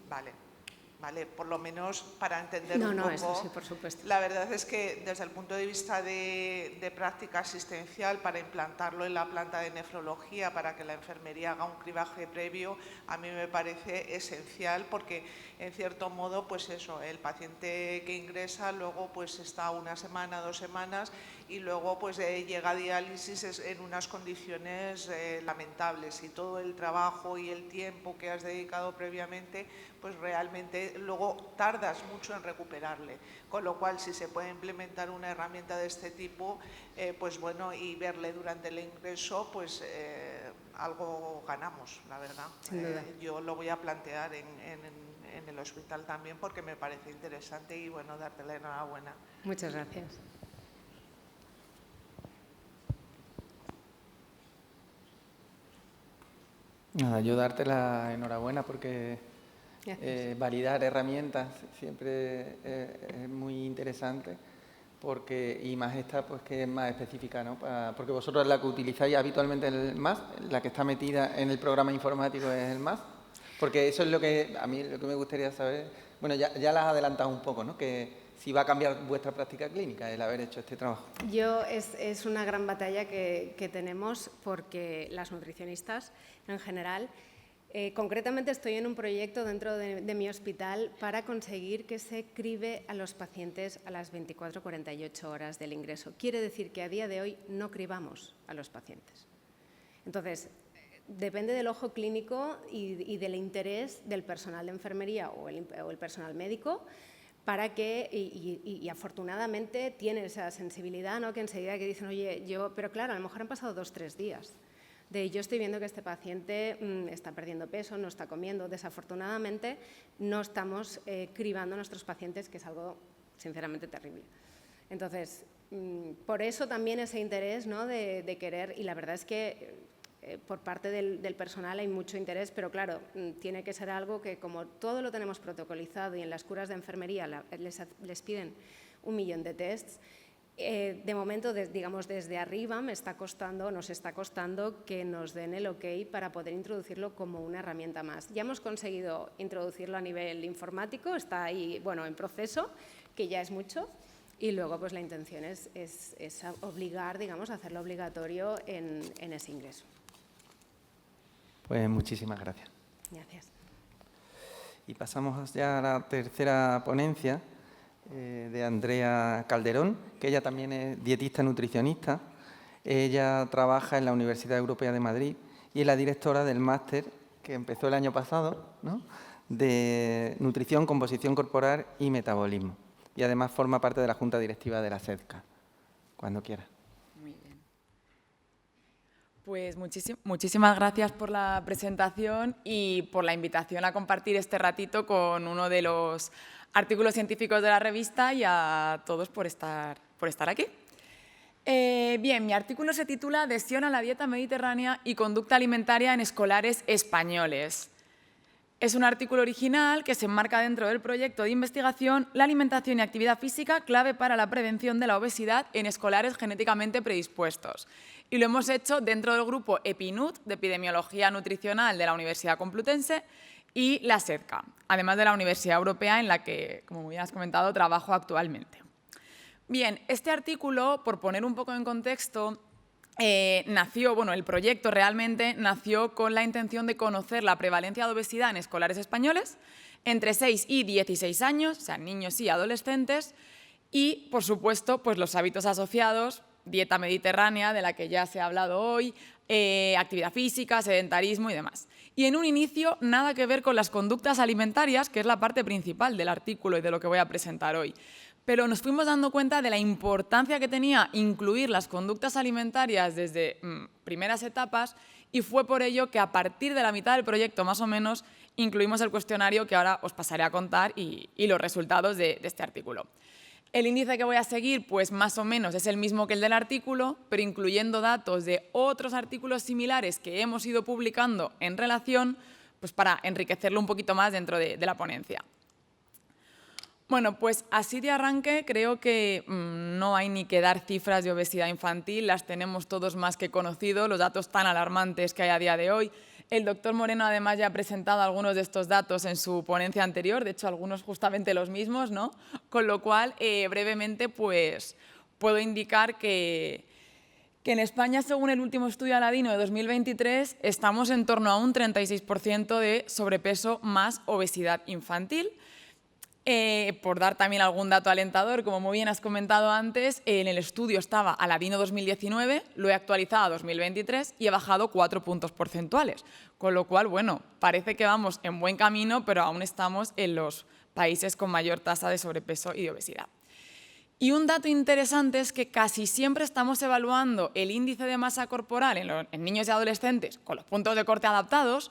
Vale, por lo menos para entender un poco. Eso sí, por supuesto. La verdad es que desde el punto de vista de práctica asistencial, para implantarlo en la planta de nefrología, para que la enfermería haga un cribaje previo, a mí me parece esencial, porque en cierto modo, pues eso, el paciente que ingresa luego pues está una semana, 2 semanas, y luego pues llega a diálisis en unas condiciones lamentables, y todo el trabajo y el tiempo que has dedicado previamente, pues realmente luego tardas mucho en recuperarle. Con lo cual, si se puede implementar una herramienta de este tipo, pues bueno, y verle durante el ingreso, pues algo ganamos, la verdad. Sin duda. Yo lo voy a plantear en el hospital también, porque me parece interesante, y bueno, darte la enhorabuena. Muchas gracias. Nada, yo darte la enhorabuena porque validar herramientas siempre es muy interesante, porque, y más esta pues que es más específica, ¿no? Porque vosotros la que utilizáis habitualmente el MAS, la que está metida en el programa informático es el MAS, porque eso es lo que a mí lo que me gustaría saber. Bueno, ya las has adelantado un poco, ¿no? Que si va a cambiar vuestra práctica clínica el haber hecho este trabajo. Es una gran batalla que tenemos, porque las nutricionistas en general, concretamente estoy en un proyecto dentro de mi hospital para conseguir que se cribe a los pacientes a las 24-48 horas del ingreso. Quiere decir que a día de hoy no cribamos a los pacientes. Entonces, depende del ojo clínico y del interés del personal de enfermería o el personal médico, para que, y afortunadamente tienen esa sensibilidad, ¿no? Que enseguida que dicen, oye, pero claro, a lo mejor han pasado 2 o 3 días. Yo estoy viendo que este paciente está perdiendo peso, no está comiendo. Desafortunadamente, no estamos cribando a nuestros pacientes, que es algo sinceramente terrible. Entonces, por eso también ese interés, ¿no? de querer, y la verdad es que por parte del personal hay mucho interés, pero claro, tiene que ser algo que, como todo lo tenemos protocolizado y en las curas de enfermería les piden 1 millón de tests, de momento, digamos, desde arriba nos está costando que nos den el ok para poder introducirlo como una herramienta más. Ya hemos conseguido introducirlo a nivel informático, está ahí, bueno, en proceso, que ya es mucho, y luego pues la intención es obligar, digamos, a hacerlo obligatorio en ese ingreso. Pues muchísimas gracias. Gracias. Y pasamos ya a la tercera ponencia de Andrea Calderón, que ella también es dietista nutricionista. Ella trabaja en la Universidad Europea de Madrid y es la directora del máster que empezó el año pasado, ¿no?, de Nutrición, Composición Corporal y Metabolismo. Y además forma parte de la Junta Directiva de la SEDCA. Cuando quiera. Muy bien. Pues muchísimas gracias por la presentación y por la invitación a compartir este ratito con uno de los artículos científicos de la revista y a todos por estar aquí. Bien, mi artículo se titula Adhesión a la dieta mediterránea y conducta alimentaria en escolares españoles. Es un artículo original que se enmarca dentro del proyecto de investigación La alimentación y actividad física clave para la prevención de la obesidad en escolares genéticamente predispuestos. Y lo hemos hecho dentro del grupo EPINUT, de Epidemiología Nutricional de la Universidad Complutense, y la SEDCA, además de la Universidad Europea en la que, como muy bien has comentado, trabajo actualmente. Bien, este artículo, por poner un poco en contexto, el proyecto realmente nació con la intención de conocer la prevalencia de obesidad en escolares españoles entre 6 y 16 años, o sea, niños y adolescentes, y, por supuesto, pues los hábitos asociados, dieta mediterránea, de la que ya se ha hablado hoy, actividad física, sedentarismo y demás. Y en un inicio, nada que ver con las conductas alimentarias, que es la parte principal del artículo y de lo que voy a presentar hoy. Pero nos fuimos dando cuenta de la importancia que tenía incluir las conductas alimentarias desde primeras etapas y fue por ello que a partir de la mitad del proyecto, más o menos, incluimos el cuestionario que ahora os pasaré a contar y los resultados de este artículo. El índice que voy a seguir, pues más o menos es el mismo que el del artículo, pero incluyendo datos de otros artículos similares que hemos ido publicando en relación, pues para enriquecerlo un poquito más dentro de la ponencia. Bueno, pues así de arranque creo que no hay ni que dar cifras de obesidad infantil, las tenemos todos más que conocidos, los datos tan alarmantes que hay a día de hoy. El doctor Moreno además ya ha presentado algunos de estos datos en su ponencia anterior, de hecho algunos justamente los mismos, ¿no? Con lo cual, brevemente, pues puedo indicar que en España, según el último estudio Aladino de 2023, estamos en torno a un 36% de sobrepeso más obesidad infantil. Por dar también algún dato alentador, como muy bien has comentado antes, en el estudio estaba Aladino 2019, lo he actualizado a 2023 y he bajado 4 puntos porcentuales. Con lo cual, bueno, parece que vamos en buen camino, pero aún estamos en los países con mayor tasa de sobrepeso y de obesidad. Y un dato interesante es que casi siempre estamos evaluando el índice de masa corporal en niños y adolescentes con los puntos de corte adaptados,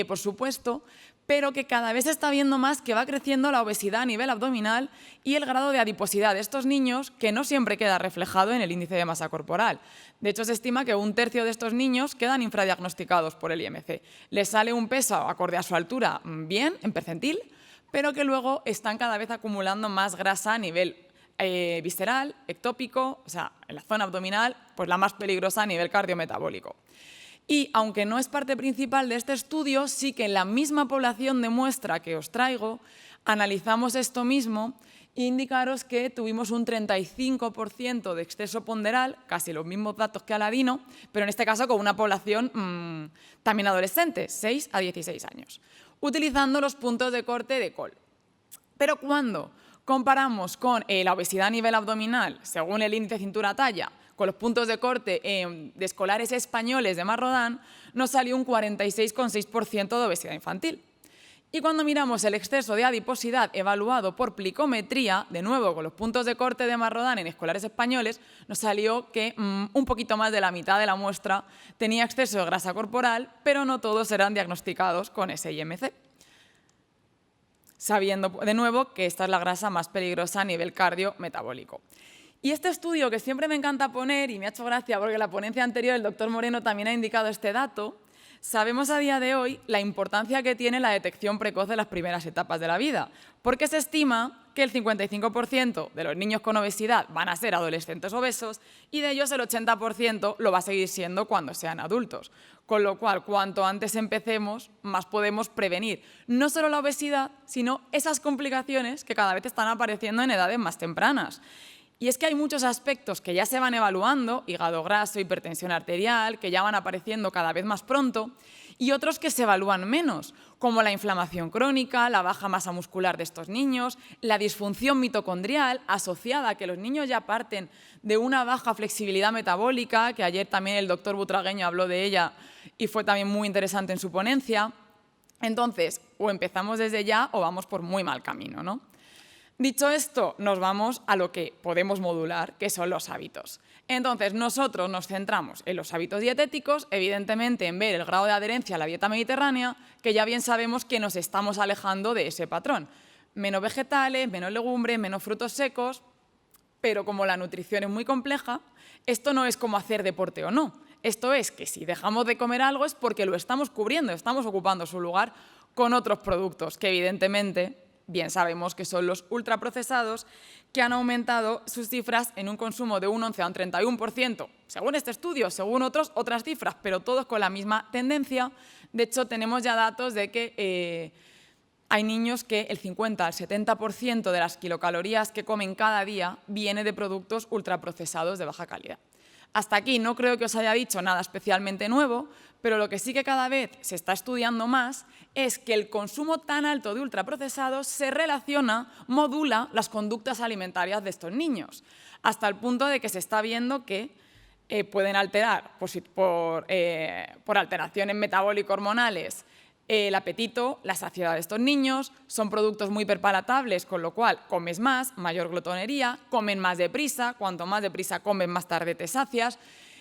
por supuesto, pero que cada vez se está viendo más que va creciendo la obesidad a nivel abdominal y el grado de adiposidad de estos niños, que no siempre queda reflejado en el índice de masa corporal. De hecho, se estima que 1/3 de estos niños quedan infradiagnosticados por el IMC. Les sale un peso acorde a su altura bien, en percentil, pero que luego están cada vez acumulando más grasa a nivel visceral, ectópico, o sea, en la zona abdominal, pues la más peligrosa a nivel cardiometabólico. Y, aunque no es parte principal de este estudio, sí que en la misma población de muestra que os traigo, analizamos esto mismo e indicaros que tuvimos un 35% de exceso ponderal, casi los mismos datos que Aladino, pero en este caso con una población también adolescente, 6 a 16 años, utilizando los puntos de corte de Cole. Pero cuando comparamos con la obesidad a nivel abdominal, según el índice cintura-talla, con los puntos de corte de escolares españoles de Marrodán, nos salió un 46,6% de obesidad infantil. Y cuando miramos el exceso de adiposidad evaluado por plicometría, de nuevo con los puntos de corte de Marrodán en escolares españoles, nos salió que un poquito más de la mitad de la muestra tenía exceso de grasa corporal, pero no todos eran diagnosticados con ese IMC. Sabiendo de nuevo que esta es la grasa más peligrosa a nivel cardiometabólico. Y este estudio, que siempre me encanta poner, y me ha hecho gracia porque en la ponencia anterior el doctor Moreno también ha indicado este dato, sabemos a día de hoy la importancia que tiene la detección precoz de las primeras etapas de la vida, porque se estima que el 55% de los niños con obesidad van a ser adolescentes obesos y de ellos el 80% lo va a seguir siendo cuando sean adultos. Con lo cual, cuanto antes empecemos, más podemos prevenir no solo la obesidad, sino esas complicaciones que cada vez están apareciendo en edades más tempranas. Y es que hay muchos aspectos que ya se van evaluando, hígado graso, hipertensión arterial, que ya van apareciendo cada vez más pronto, y otros que se evalúan menos, como la inflamación crónica, la baja masa muscular de estos niños, la disfunción mitocondrial asociada a que los niños ya parten de una baja flexibilidad metabólica, que ayer también el doctor Butragueño habló de ella y fue también muy interesante en su ponencia. Entonces, o empezamos desde ya o vamos por muy mal camino, ¿no? Dicho esto, nos vamos a lo que podemos modular, que son los hábitos. Entonces, nosotros nos centramos en los hábitos dietéticos, evidentemente en ver el grado de adherencia a la dieta mediterránea, que ya bien sabemos que nos estamos alejando de ese patrón. Menos vegetales, menos legumbres, menos frutos secos, pero como la nutrición es muy compleja, esto no es como hacer deporte o no. Esto es que si dejamos de comer algo es porque lo estamos cubriendo, estamos ocupando su lugar con otros productos que evidentemente bien sabemos que son los ultraprocesados, que han aumentado sus cifras en un consumo de un 11 a un 31%, según este estudio, según otras cifras, pero todos con la misma tendencia. De hecho, tenemos ya datos de que hay niños que el 50 al 70% de las kilocalorías que comen cada día viene de productos ultraprocesados de baja calidad. Hasta aquí no creo que os haya dicho nada especialmente nuevo, pero lo que sí que cada vez se está estudiando más es que el consumo tan alto de ultraprocesados se relaciona, modula las conductas alimentarias de estos niños, hasta el punto de que se está viendo que pueden alterar por alteraciones metabólico-hormonales el apetito, la saciedad de estos niños, son productos muy hiperpalatables, con lo cual comes más, mayor glotonería, comen más deprisa, cuanto más deprisa comen más tarde te sacias,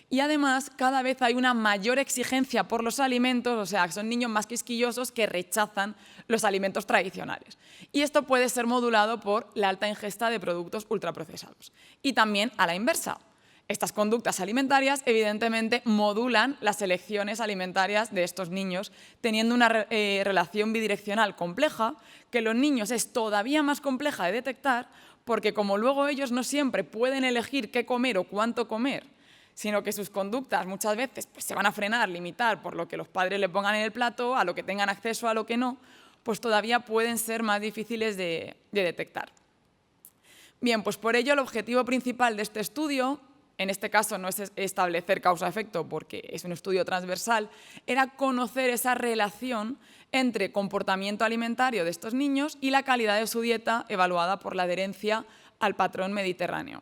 y además cada vez hay una mayor exigencia por los alimentos, o sea, son niños más quisquillosos que rechazan los alimentos tradicionales. Y esto puede ser modulado por la alta ingesta de productos ultraprocesados. Y también a la inversa. Estas conductas alimentarias, evidentemente, modulan las elecciones alimentarias de estos niños, teniendo una relación bidireccional compleja, que los niños es todavía más compleja de detectar, porque como luego ellos no siempre pueden elegir qué comer o cuánto comer, sino que sus conductas muchas veces pues, se van a frenar, limitar por lo que los padres le pongan en el plato, a lo que tengan acceso, a lo que no, pues todavía pueden ser más difíciles de detectar. Bien, pues por ello el objetivo principal de este estudio, en este caso no es establecer causa-efecto porque es un estudio transversal, era conocer esa relación entre comportamiento alimentario de estos niños y la calidad de su dieta evaluada por la adherencia al patrón mediterráneo.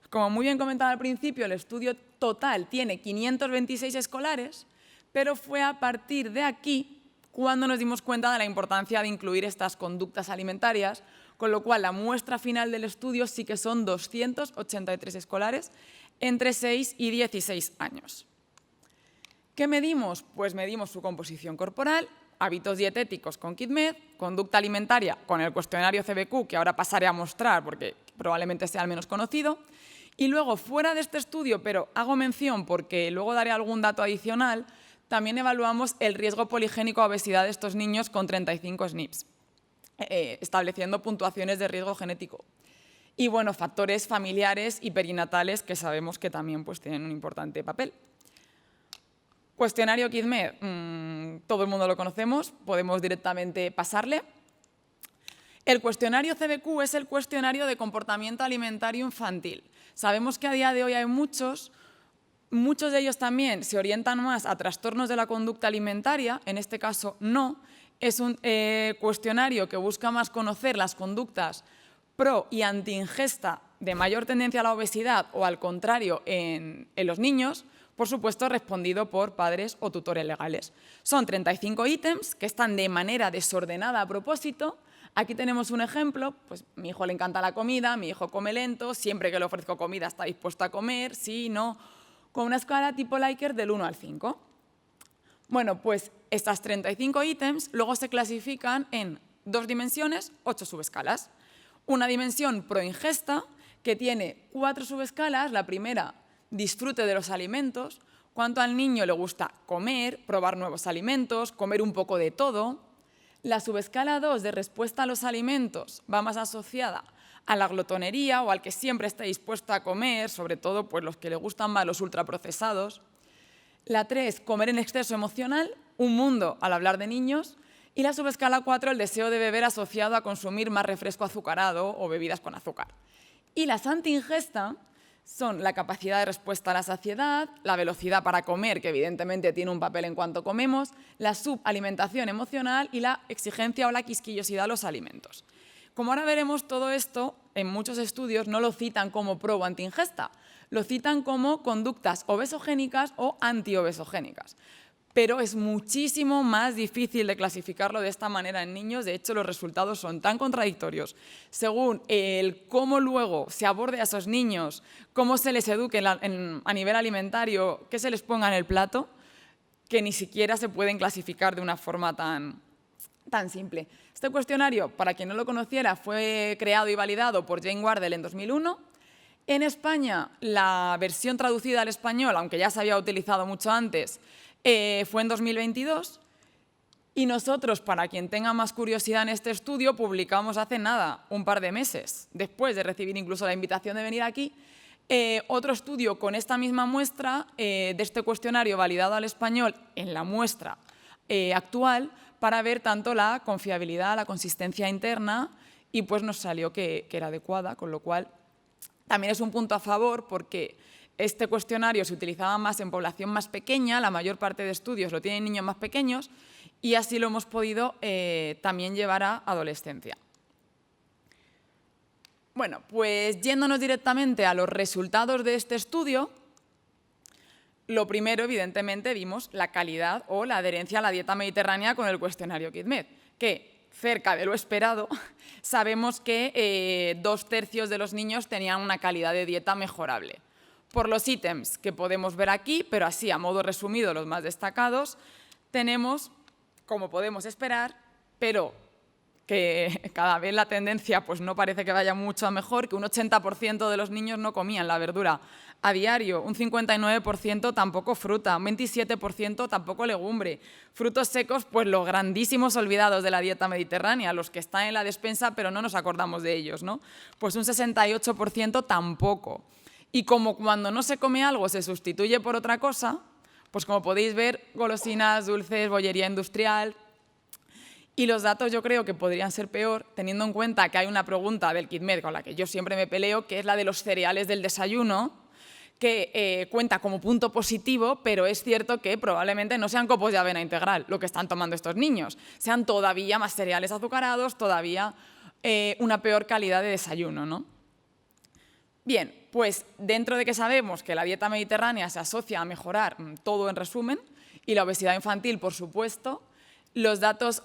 Como muy bien comentaba al principio, el estudio total tiene 526 escolares, pero fue a partir de aquí cuando nos dimos cuenta de la importancia de incluir estas conductas alimentarias, con lo cual la muestra final del estudio sí que son 283 escolares entre 6 y 16 años. ¿Qué medimos? Pues medimos su composición corporal, hábitos dietéticos con KidMed, conducta alimentaria con el cuestionario CBQ, que ahora pasaré a mostrar porque probablemente sea el menos conocido, y luego fuera de este estudio, pero hago mención porque luego daré algún dato adicional, también evaluamos el riesgo poligénico a obesidad de estos niños con 35 SNPs. Estableciendo puntuaciones de riesgo genético. Y bueno, factores familiares y perinatales que sabemos que también pues, tienen un importante papel. Cuestionario KidMed, todo el mundo lo conocemos, podemos directamente pasarle. El cuestionario CBQ es el cuestionario de comportamiento alimentario infantil. Sabemos que a día de hoy hay muchos de ellos también se orientan más a trastornos de la conducta alimentaria, en este caso no. Es un cuestionario que busca más conocer las conductas pro y anti-ingesta de mayor tendencia a la obesidad o al contrario en los niños, por supuesto respondido por padres o tutores legales. Son 35 ítems que están de manera desordenada a propósito. Aquí tenemos un ejemplo, pues mi hijo le encanta la comida, mi hijo come lento, siempre que le ofrezco comida está dispuesto a comer, sí, no, con una escala tipo Likert del 1 al 5. Bueno, pues estas 35 ítems luego se clasifican en 2 dimensiones, 8 subescalas. Una dimensión proingesta que tiene 4 subescalas. La primera, disfrute de los alimentos, cuánto al niño le gusta comer, probar nuevos alimentos, comer un poco de todo. La subescala 2 de respuesta a los alimentos va más asociada a la glotonería o al que siempre esté dispuesto a comer, sobre todo pues, los que le gustan más los ultraprocesados. La 3, comer en exceso emocional, un mundo al hablar de niños. Y la subescala 4, el deseo de beber asociado a consumir más refresco azucarado o bebidas con azúcar. Y las anti-ingesta son la capacidad de respuesta a la saciedad, la velocidad para comer, que evidentemente tiene un papel en cuanto comemos, la subalimentación emocional y la exigencia o la quisquillosidad a los alimentos. Como ahora veremos, todo esto en muchos estudios no lo citan como pro o anti-ingesta, lo citan como conductas obesogénicas o antiobesogénicas. Pero es muchísimo más difícil de clasificarlo de esta manera en niños. De hecho, los resultados son tan contradictorios según el cómo luego se aborde a esos niños, cómo se les eduque a nivel alimentario, qué se les ponga en el plato, que ni siquiera se pueden clasificar de una forma tan simple. Este cuestionario, para quien no lo conociera, fue creado y validado por Jane Wardle en 2001. En España, la versión traducida al español, aunque ya se había utilizado mucho antes, fue en 2022, y nosotros, para quien tenga más curiosidad en este estudio, publicamos hace nada, un par de meses, después de recibir incluso la invitación de venir aquí, otro estudio con esta misma muestra de este cuestionario validado al español en la muestra actual, para ver tanto la confiabilidad, la consistencia interna, y pues nos salió que era adecuada, con lo cual también es un punto a favor porque este cuestionario se utilizaba más en población más pequeña, la mayor parte de estudios lo tienen niños más pequeños, y así lo hemos podido también llevar a adolescencia. Bueno, pues yéndonos directamente a los resultados de este estudio, lo primero, evidentemente, vimos la calidad o la adherencia a la dieta mediterránea con el cuestionario KidMed, que cerca de lo esperado, sabemos que 2/3 de los niños tenían una calidad de dieta mejorable. Por los ítems que podemos ver aquí, pero así a modo resumido los más destacados, tenemos, como podemos esperar, pero que cada vez la tendencia pues no parece que vaya mucho a mejor, que un 80% de los niños no comían la verdura a diario, un 59% tampoco fruta, un 27% tampoco legumbre. Frutos secos, pues los grandísimos olvidados de la dieta mediterránea, los que están en la despensa pero no nos acordamos de ellos, ¿no? Pues un 68% tampoco. Y como cuando no se come algo se sustituye por otra cosa, pues como podéis ver, golosinas, dulces, bollería industrial. Y los datos yo creo que podrían ser peor, teniendo en cuenta que hay una pregunta del KidMed con la que yo siempre me peleo, que es la de los cereales del desayuno, que cuenta como punto positivo, pero es cierto que probablemente no sean copos de avena integral lo que están tomando estos niños, sean todavía más cereales azucarados, todavía una peor calidad de desayuno, ¿no? Bien, pues dentro de que sabemos que la dieta mediterránea se asocia a mejorar todo en resumen, y la obesidad infantil, por supuesto, los datos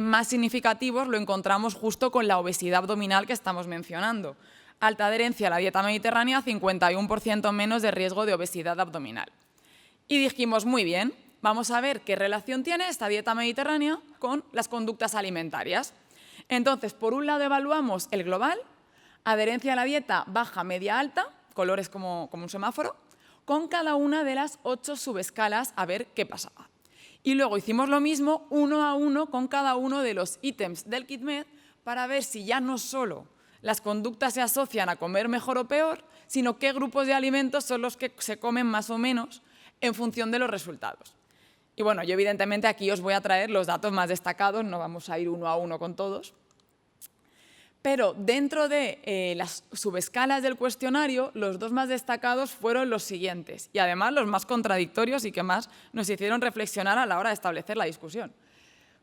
más significativos lo encontramos justo con la obesidad abdominal que estamos mencionando. Alta adherencia a la dieta mediterránea, 51% menos de riesgo de obesidad abdominal. Y dijimos, muy bien, vamos a ver qué relación tiene esta dieta mediterránea con las conductas alimentarias. Entonces, por un lado evaluamos el global, adherencia a la dieta baja, media, alta, colores como un semáforo, con cada una de las 8 subescalas a ver qué pasaba. Y luego hicimos lo mismo uno a uno con cada uno de los ítems del KidMed para ver si ya no solo las conductas se asocian a comer mejor o peor, sino qué grupos de alimentos son los que se comen más o menos en función de los resultados. Y bueno, yo evidentemente aquí os voy a traer los datos más destacados, no vamos a ir uno a uno con todos. Pero dentro de las subescalas del cuestionario, los dos más destacados fueron los siguientes, y además los más contradictorios y que más nos hicieron reflexionar a la hora de establecer la discusión.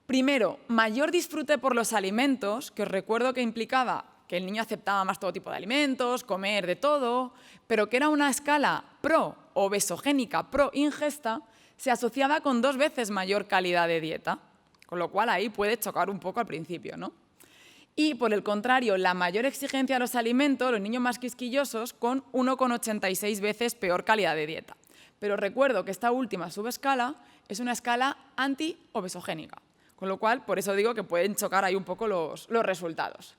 Primero, mayor disfrute por los alimentos, que os recuerdo que implicaba que el niño aceptaba más todo tipo de alimentos, comer de todo, pero que era una escala pro-obesogénica, pro-ingesta, se asociaba con 2 veces mayor calidad de dieta, con lo cual ahí puede chocar un poco al principio, ¿no? Y, por el contrario, la mayor exigencia a los alimentos, los niños más quisquillosos, con 1,86 veces peor calidad de dieta. Pero recuerdo que esta última subescala es una escala anti-obesogénica, con lo cual, por eso digo que pueden chocar ahí un poco los resultados.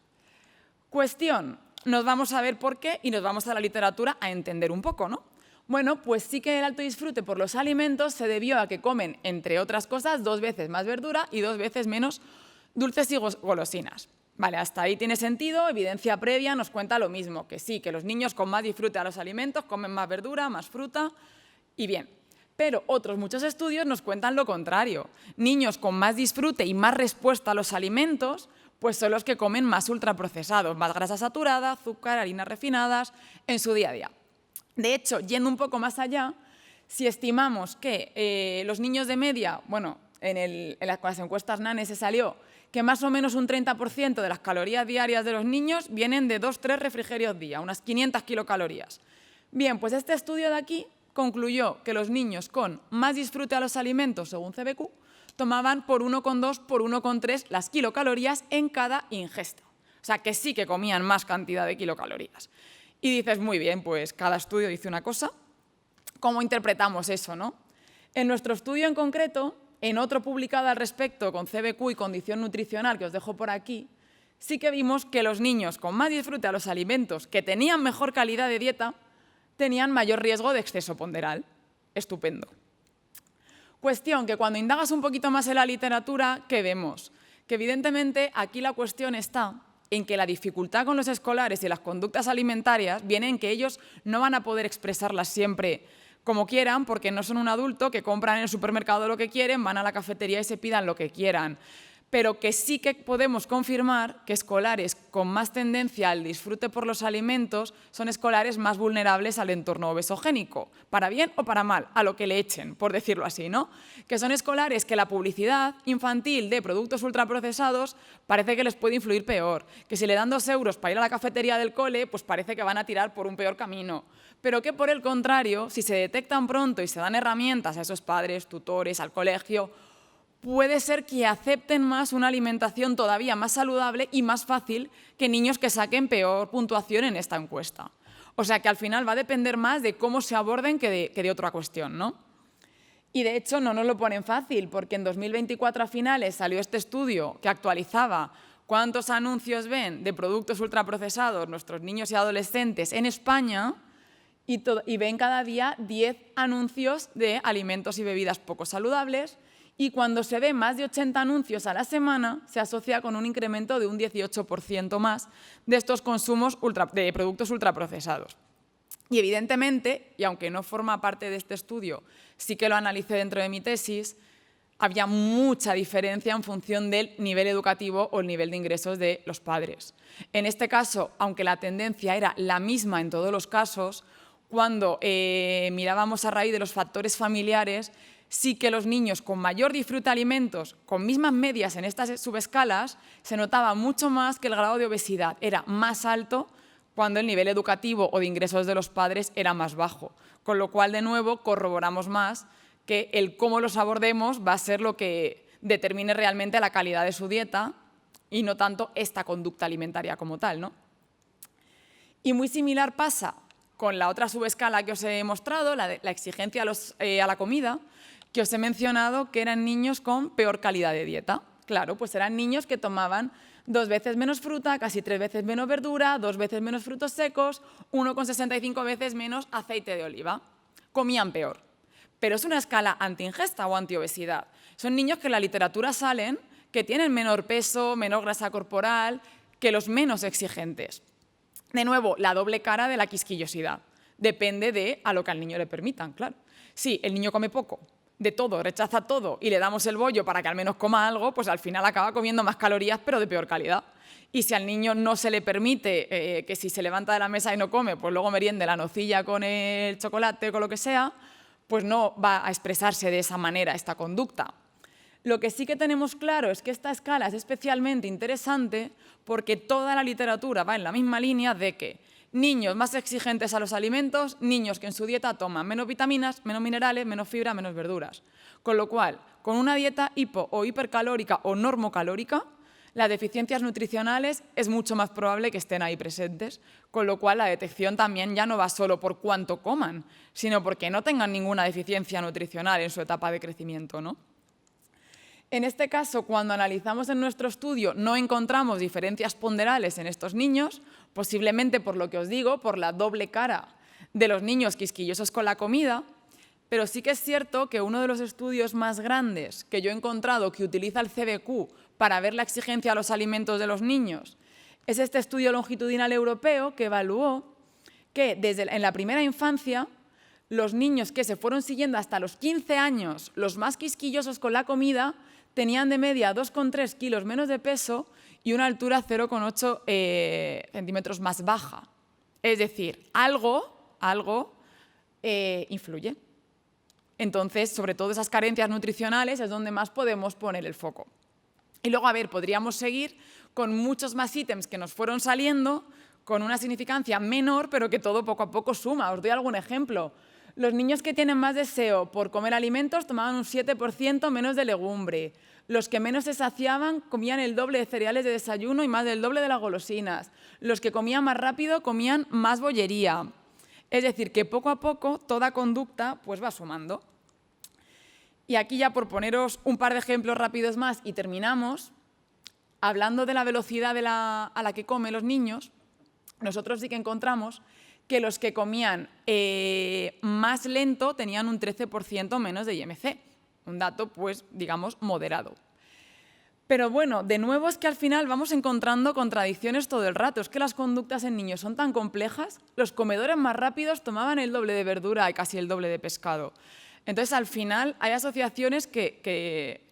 Cuestión, nos vamos a ver por qué y nos vamos a la literatura a entender un poco, ¿no? Bueno, pues sí que el alto disfrute por los alimentos se debió a que comen, entre otras cosas, 2 veces más verdura y 2 veces menos dulces y golosinas. Vale, hasta ahí tiene sentido, evidencia previa nos cuenta lo mismo, que sí, que los niños con más disfrute a los alimentos comen más verdura, más fruta, y bien. Pero otros muchos estudios nos cuentan lo contrario. Niños con más disfrute y más respuesta a los alimentos, pues son los que comen más ultraprocesados, más grasa saturada, azúcar, harinas refinadas en su día a día. De hecho, yendo un poco más allá, si estimamos que los niños de media, bueno, con las encuestas NANE se salió que más o menos un 30% de las calorías diarias de los niños vienen de 2-3 refrigerios día, unas 500 kilocalorías. Bien, pues este estudio de aquí concluyó que los niños con más disfrute a los alimentos, según CBQ, tomaban por 1,2, por 1,3 las kilocalorías en cada ingesta. O sea, que sí que comían más cantidad de kilocalorías. Y dices, muy bien, pues cada estudio dice una cosa. ¿Cómo interpretamos eso, no? En nuestro estudio en concreto, en otro publicado al respecto con CBQ y condición nutricional, que os dejo por aquí, sí que vimos que los niños con más disfrute a los alimentos, que tenían mejor calidad de dieta, tenían mayor riesgo de exceso ponderal. Estupendo. Cuestión que cuando indagas un poquito más en la literatura, ¿qué vemos? Que evidentemente aquí la cuestión está en que la dificultad con los escolares y las conductas alimentarias viene en que ellos no van a poder expresarlas siempre como quieran, porque no son un adulto que compran en el supermercado lo que quieren, van a la cafetería y se pidan lo que quieran. Pero que sí que podemos confirmar que escolares con más tendencia al disfrute por los alimentos son escolares más vulnerables al entorno obesogénico, para bien o para mal, a lo que le echen, por decirlo así, ¿no? Que son escolares que la publicidad infantil de productos ultraprocesados parece que les puede influir peor, que si le dan 2 euros para ir a la cafetería del cole, pues parece que van a tirar por un peor camino. Pero que por el contrario, si se detectan pronto y se dan herramientas a esos padres, tutores, al colegio, puede ser que acepten más una alimentación todavía más saludable y más fácil que niños que saquen peor puntuación en esta encuesta. O sea que al final va a depender más de cómo se aborden que de otra cuestión, ¿no? Y de hecho no nos lo ponen fácil, porque en 2024 a finales salió este estudio que actualizaba cuántos anuncios ven de productos ultraprocesados nuestros niños y adolescentes en España y ven cada día 10 anuncios de alimentos y bebidas poco saludables. Y cuando se ve más de 80 anuncios a la semana, se asocia con un incremento de un 18% más de estos consumos de productos ultraprocesados. Y evidentemente, y aunque no forma parte de este estudio, sí que lo analicé dentro de mi tesis, había mucha diferencia en función del nivel educativo o el nivel de ingresos de los padres. En este caso, aunque la tendencia era la misma en todos los casos, cuando mirábamos a raíz de los factores familiares, sí que los niños con mayor disfrute de alimentos, con mismas medias en estas subescalas, se notaba mucho más que el grado de obesidad era más alto cuando el nivel educativo o de ingresos de los padres era más bajo. Con lo cual, de nuevo, corroboramos más que el cómo los abordemos va a ser lo que determine realmente la calidad de su dieta y no tanto esta conducta alimentaria como tal, ¿no? Y muy similar pasa con la otra subescala que os he mostrado, la exigencia a la comida, que os he mencionado que eran niños con peor calidad de dieta. Claro, pues eran niños que tomaban 2 veces menos fruta, casi 3 veces menos verdura, 2 veces menos frutos secos, 1,65 veces menos aceite de oliva. Comían peor. Pero es una escala anti-ingesta o anti-obesidad. Son niños que en la literatura salen que tienen menor peso, menor grasa corporal que los menos exigentes. De nuevo, la doble cara de la quisquillosidad. Depende de a lo que al niño le permitan, claro. Si el niño come poco, de todo, rechaza todo y le damos el bollo para que al menos coma algo, pues al final acaba comiendo más calorías pero de peor calidad. Y si al niño no se le permite que si se levanta de la mesa y no come, pues luego meriende la nocilla con el chocolate o con lo que sea, pues no va a expresarse de esa manera esta conducta. Lo que sí que tenemos claro es que esta escala es especialmente interesante porque toda la literatura va en la misma línea de que niños más exigentes a los alimentos, niños que en su dieta toman menos vitaminas, menos minerales, menos fibra, menos verduras. Con lo cual, con una dieta hipo o hipercalórica o normocalórica, las deficiencias nutricionales es mucho más probable que estén ahí presentes, con lo cual la detección también ya no va solo por cuánto coman, sino porque no tengan ninguna deficiencia nutricional en su etapa de crecimiento, ¿no? En este caso, cuando analizamos en nuestro estudio, no encontramos diferencias ponderales en estos niños, posiblemente por lo que os digo, por la doble cara de los niños quisquillosos con la comida, pero sí que es cierto que uno de los estudios más grandes que yo he encontrado que utiliza el CBQ para ver la exigencia a los alimentos de los niños es este estudio longitudinal europeo que evaluó que en la primera infancia los niños que se fueron siguiendo hasta los 15 años, los más quisquillosos con la comida, tenían de media 2,3 kilos menos de peso y una altura 0,8 centímetros más baja. Es decir, algo influye. Entonces, sobre todo esas carencias nutricionales es donde más podemos poner el foco. Y luego, a ver, podríamos seguir con muchos más ítems que nos fueron saliendo con una significancia menor, pero que todo poco a poco suma. Os doy algún ejemplo. Los niños que tienen más deseo por comer alimentos tomaban un 7% menos de legumbre. Los que menos se saciaban comían el doble de cereales de desayuno y más del doble de las golosinas. Los que comían más rápido comían más bollería. Es decir, que poco a poco toda conducta pues va sumando. Y aquí ya por poneros un par de ejemplos rápidos más y terminamos, hablando de la velocidad a la que comen los niños, nosotros sí que encontramos que los que comían más lento tenían un 13% menos de IMC, un dato, pues, digamos, moderado. Pero bueno, de nuevo es que al final vamos encontrando contradicciones todo el rato. Es que las conductas en niños son tan complejas. Los comedores más rápidos tomaban el doble de verdura y casi el doble de pescado. Entonces, al final, hay asociaciones que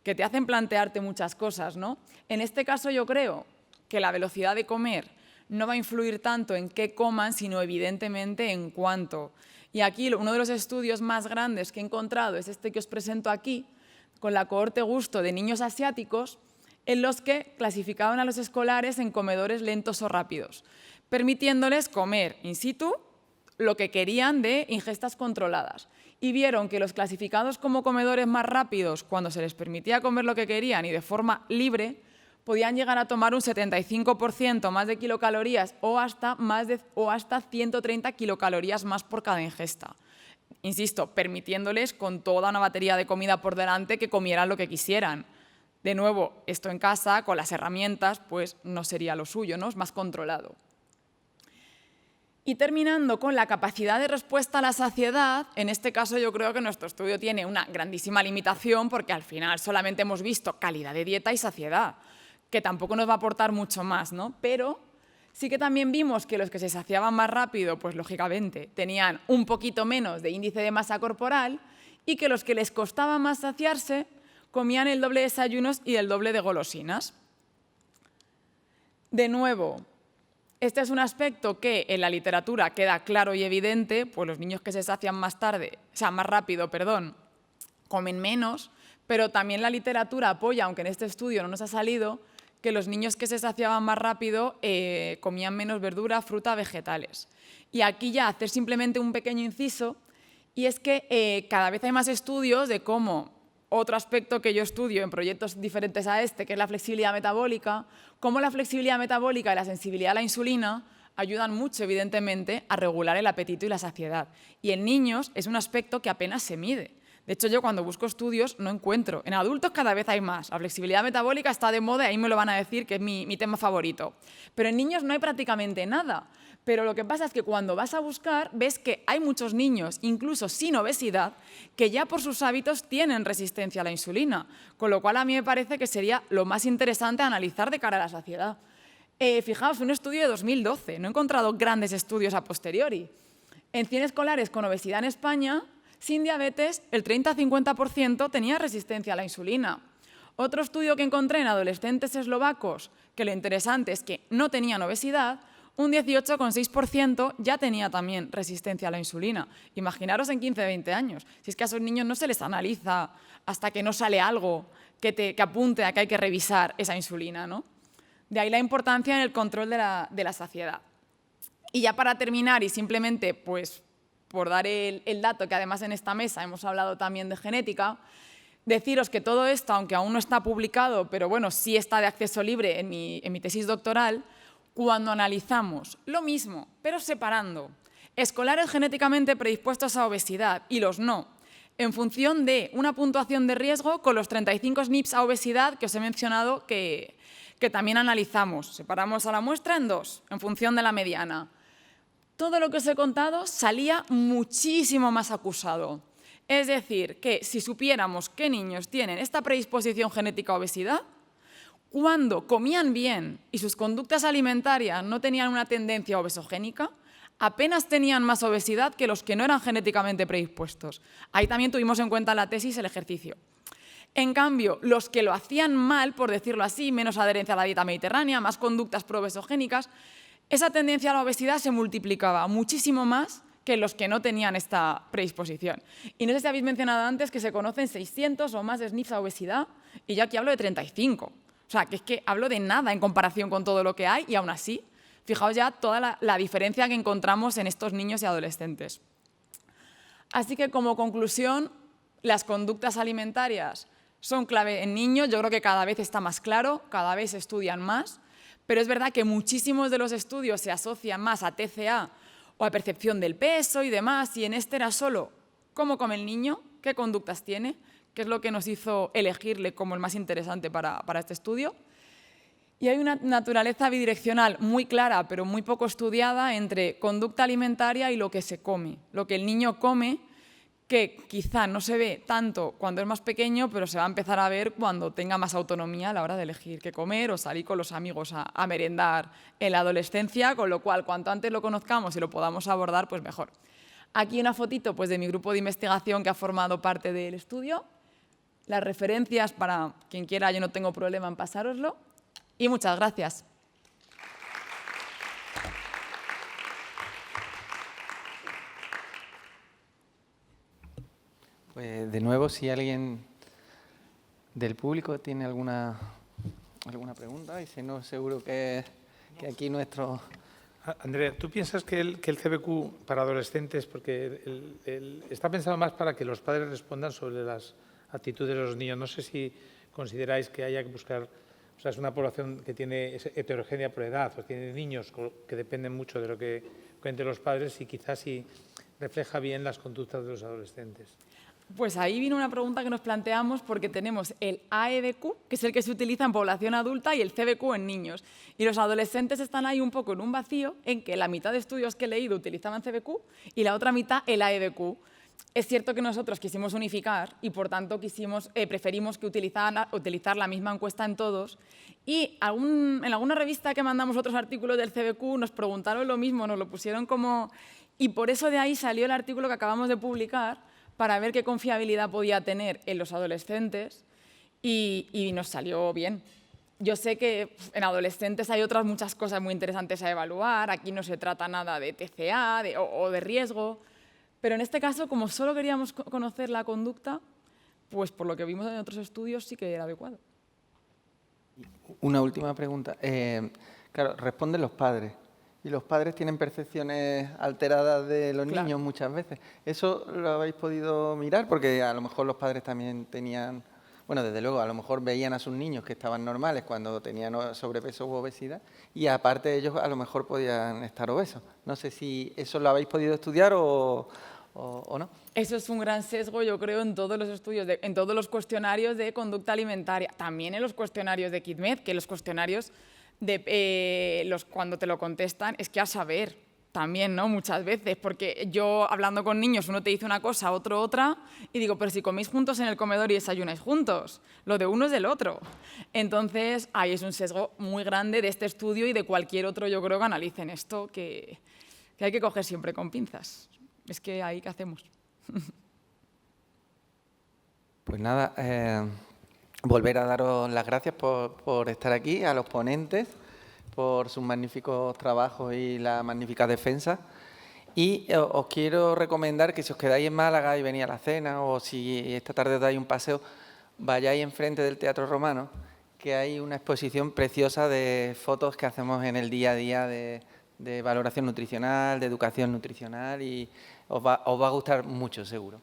te hacen plantearte muchas cosas, ¿no? En este caso, yo creo que la velocidad de comer no va a influir tanto en qué coman, sino evidentemente en cuánto. Y aquí uno de los estudios más grandes que he encontrado es este que os presento aquí, con la cohorte gusto de niños asiáticos, en los que clasificaban a los escolares en comedores lentos o rápidos, permitiéndoles comer in situ lo que querían de ingestas controladas. Y vieron que los clasificados como comedores más rápidos, cuando se les permitía comer lo que querían y de forma libre, podían llegar a tomar un 75% más de kilocalorías o hasta 130 kilocalorías más por cada ingesta. Insisto, permitiéndoles con toda una batería de comida por delante que comieran lo que quisieran. De nuevo, esto en casa, con las herramientas, pues no sería lo suyo, ¿no? Es más controlado. Y terminando con la capacidad de respuesta a la saciedad, en este caso yo creo que nuestro estudio tiene una grandísima limitación porque al final solamente hemos visto calidad de dieta y saciedad, que tampoco nos va a aportar mucho más, ¿no? Pero sí que también vimos que los que se saciaban más rápido, pues lógicamente tenían un poquito menos de índice de masa corporal y que los que les costaba más saciarse comían el doble de desayunos y el doble de golosinas. De nuevo, este es un aspecto que en la literatura queda claro y evidente, pues los niños que se sacian más rápido, comen menos, pero también la literatura apoya, aunque en este estudio no nos ha salido, que los niños que se saciaban más rápido comían menos verdura, fruta, vegetales. Y aquí ya hacer simplemente un pequeño inciso, y es que cada vez hay más estudios de cómo, otro aspecto que yo estudio en proyectos diferentes a este, que es la flexibilidad metabólica, cómo la flexibilidad metabólica y la sensibilidad a la insulina ayudan mucho, evidentemente, a regular el apetito y la saciedad. Y en niños es un aspecto que apenas se mide. De hecho, yo cuando busco estudios no encuentro. En adultos cada vez hay más. La flexibilidad metabólica está de moda y ahí me lo van a decir que es mi tema favorito. Pero en niños no hay prácticamente nada. Pero lo que pasa es que cuando vas a buscar ves que hay muchos niños, incluso sin obesidad, que ya por sus hábitos tienen resistencia a la insulina. Con lo cual a mí me parece que sería lo más interesante analizar de cara a la saciedad. Fijaos, un estudio de 2012. No he encontrado grandes estudios a posteriori. En 100 escolares con obesidad en España, sin diabetes, el 30-50% tenía resistencia a la insulina. Otro estudio que encontré en adolescentes eslovacos, que lo interesante es que no tenían obesidad, un 18,6% ya tenía también resistencia a la insulina. Imaginaros en 15-20 años. Si es que a esos niños no se les analiza hasta que no sale algo que apunte a que hay que revisar esa insulina, ¿no? De ahí la importancia en el control de la saciedad. Y ya para terminar, y simplemente pues, por dar el dato, que además en esta mesa hemos hablado también de genética, deciros que todo esto, aunque aún no está publicado, pero bueno, sí está de acceso libre en mi tesis doctoral, cuando analizamos lo mismo, pero separando escolares genéticamente predispuestos a obesidad y los no, en función de una puntuación de riesgo con los 35 SNPs a obesidad que os he mencionado que también analizamos. Separamos a la muestra en dos, en función de la mediana. Todo lo que os he contado salía muchísimo más acusado. Es decir, que si supiéramos qué niños tienen esta predisposición genética a obesidad, cuando comían bien y sus conductas alimentarias no tenían una tendencia obesogénica, apenas tenían más obesidad que los que no eran genéticamente predispuestos. Ahí también tuvimos en cuenta en la tesis el ejercicio. En cambio, los que lo hacían mal, por decirlo así, menos adherencia a la dieta mediterránea, más conductas probesogénicas, esa tendencia a la obesidad se multiplicaba muchísimo más que los que no tenían esta predisposición. Y no sé si habéis mencionado antes que se conocen 600 o más SNFs a obesidad, y yo aquí hablo de 35. O sea, que es que hablo de nada en comparación con todo lo que hay, y aún así, fijaos ya toda la diferencia que encontramos en estos niños y adolescentes. Así que, como conclusión, las conductas alimentarias son clave en niños. Yo creo que cada vez está más claro, cada vez se estudian más, pero es verdad que muchísimos de los estudios se asocian más a TCA o a percepción del peso y demás, y en este era solo cómo come el niño, qué conductas tiene, que es lo que nos hizo elegirle como el más interesante para este estudio. Y hay una naturaleza bidireccional muy clara, pero muy poco estudiada, entre conducta alimentaria y lo que se come. Lo que el niño come, que quizá no se ve tanto cuando es más pequeño, pero se va a empezar a ver cuando tenga más autonomía a la hora de elegir qué comer o salir con los amigos a merendar en la adolescencia, con lo cual, cuanto antes lo conozcamos y lo podamos abordar, pues mejor. Aquí una fotito pues, de mi grupo de investigación que ha formado parte del estudio. Las referencias, para quien quiera, yo no tengo problema en pasároslo. Y muchas gracias. Pues de nuevo, si alguien del público tiene alguna pregunta, y si no, seguro que aquí nuestro... Andrea, ¿tú piensas que el CBQ para adolescentes, porque está pensado más para que los padres respondan sobre las actitudes de los niños? No sé si consideráis que haya que buscar, o sea, es una población que tiene heterogénea por edad, o tiene niños que dependen mucho de lo que cuenten los padres y quizás sí refleja bien las conductas de los adolescentes. Pues ahí vino una pregunta que nos planteamos porque tenemos el AEBQ, que es el que se utiliza en población adulta, y el CBQ en niños. Y los adolescentes están ahí un poco en un vacío en que la mitad de estudios que he leído utilizaban CBQ y la otra mitad el AEBQ. Es cierto que nosotros quisimos unificar y, por tanto, preferimos que utilizar la misma encuesta en todos. Y en alguna revista que mandamos otros artículos del CBQ nos preguntaron lo mismo, nos lo pusieron como... Y por eso de ahí salió el artículo que acabamos de publicar, para ver qué confiabilidad podía tener en los adolescentes, y nos salió bien. Yo sé que en adolescentes hay otras muchas cosas muy interesantes a evaluar, aquí no se trata nada de TCA o de riesgo, pero en este caso, como solo queríamos conocer la conducta, pues por lo que vimos en otros estudios sí que era adecuado. Una última pregunta. Claro, responden los padres. Y los padres tienen percepciones alteradas de los niños muchas veces. ¿Eso lo habéis podido mirar? Porque a lo mejor los padres también tenían... Bueno, desde luego, a lo mejor veían a sus niños que estaban normales cuando tenían sobrepeso u obesidad, y aparte ellos a lo mejor podían estar obesos. No sé si eso lo habéis podido estudiar o no. Eso es un gran sesgo, yo creo, en todos los estudios, en todos los cuestionarios de conducta alimentaria. También en los cuestionarios de KidMed, que los cuestionarios... cuando te lo contestan, es que a saber también, ¿no? Muchas veces, porque yo hablando con niños, uno te dice una cosa, otro otra, y digo, pero si coméis juntos en el comedor y desayunáis juntos, lo de uno es del otro. Entonces, ahí es un sesgo muy grande de este estudio y de cualquier otro, yo creo, que analicen esto, que hay que coger siempre con pinzas. Es que ahí, ¿qué hacemos? Pues nada, volver a daros las gracias por estar aquí, a los ponentes, por sus magníficos trabajos y la magnífica defensa. Y os quiero recomendar que si os quedáis en Málaga y venís a la cena, o si esta tarde os dais un paseo, vayáis enfrente del Teatro Romano, que hay una exposición preciosa de fotos que hacemos en el día a día de valoración nutricional, de educación nutricional, y os va a gustar mucho, seguro.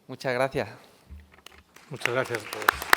Muchas gracias. Muchas gracias a todos.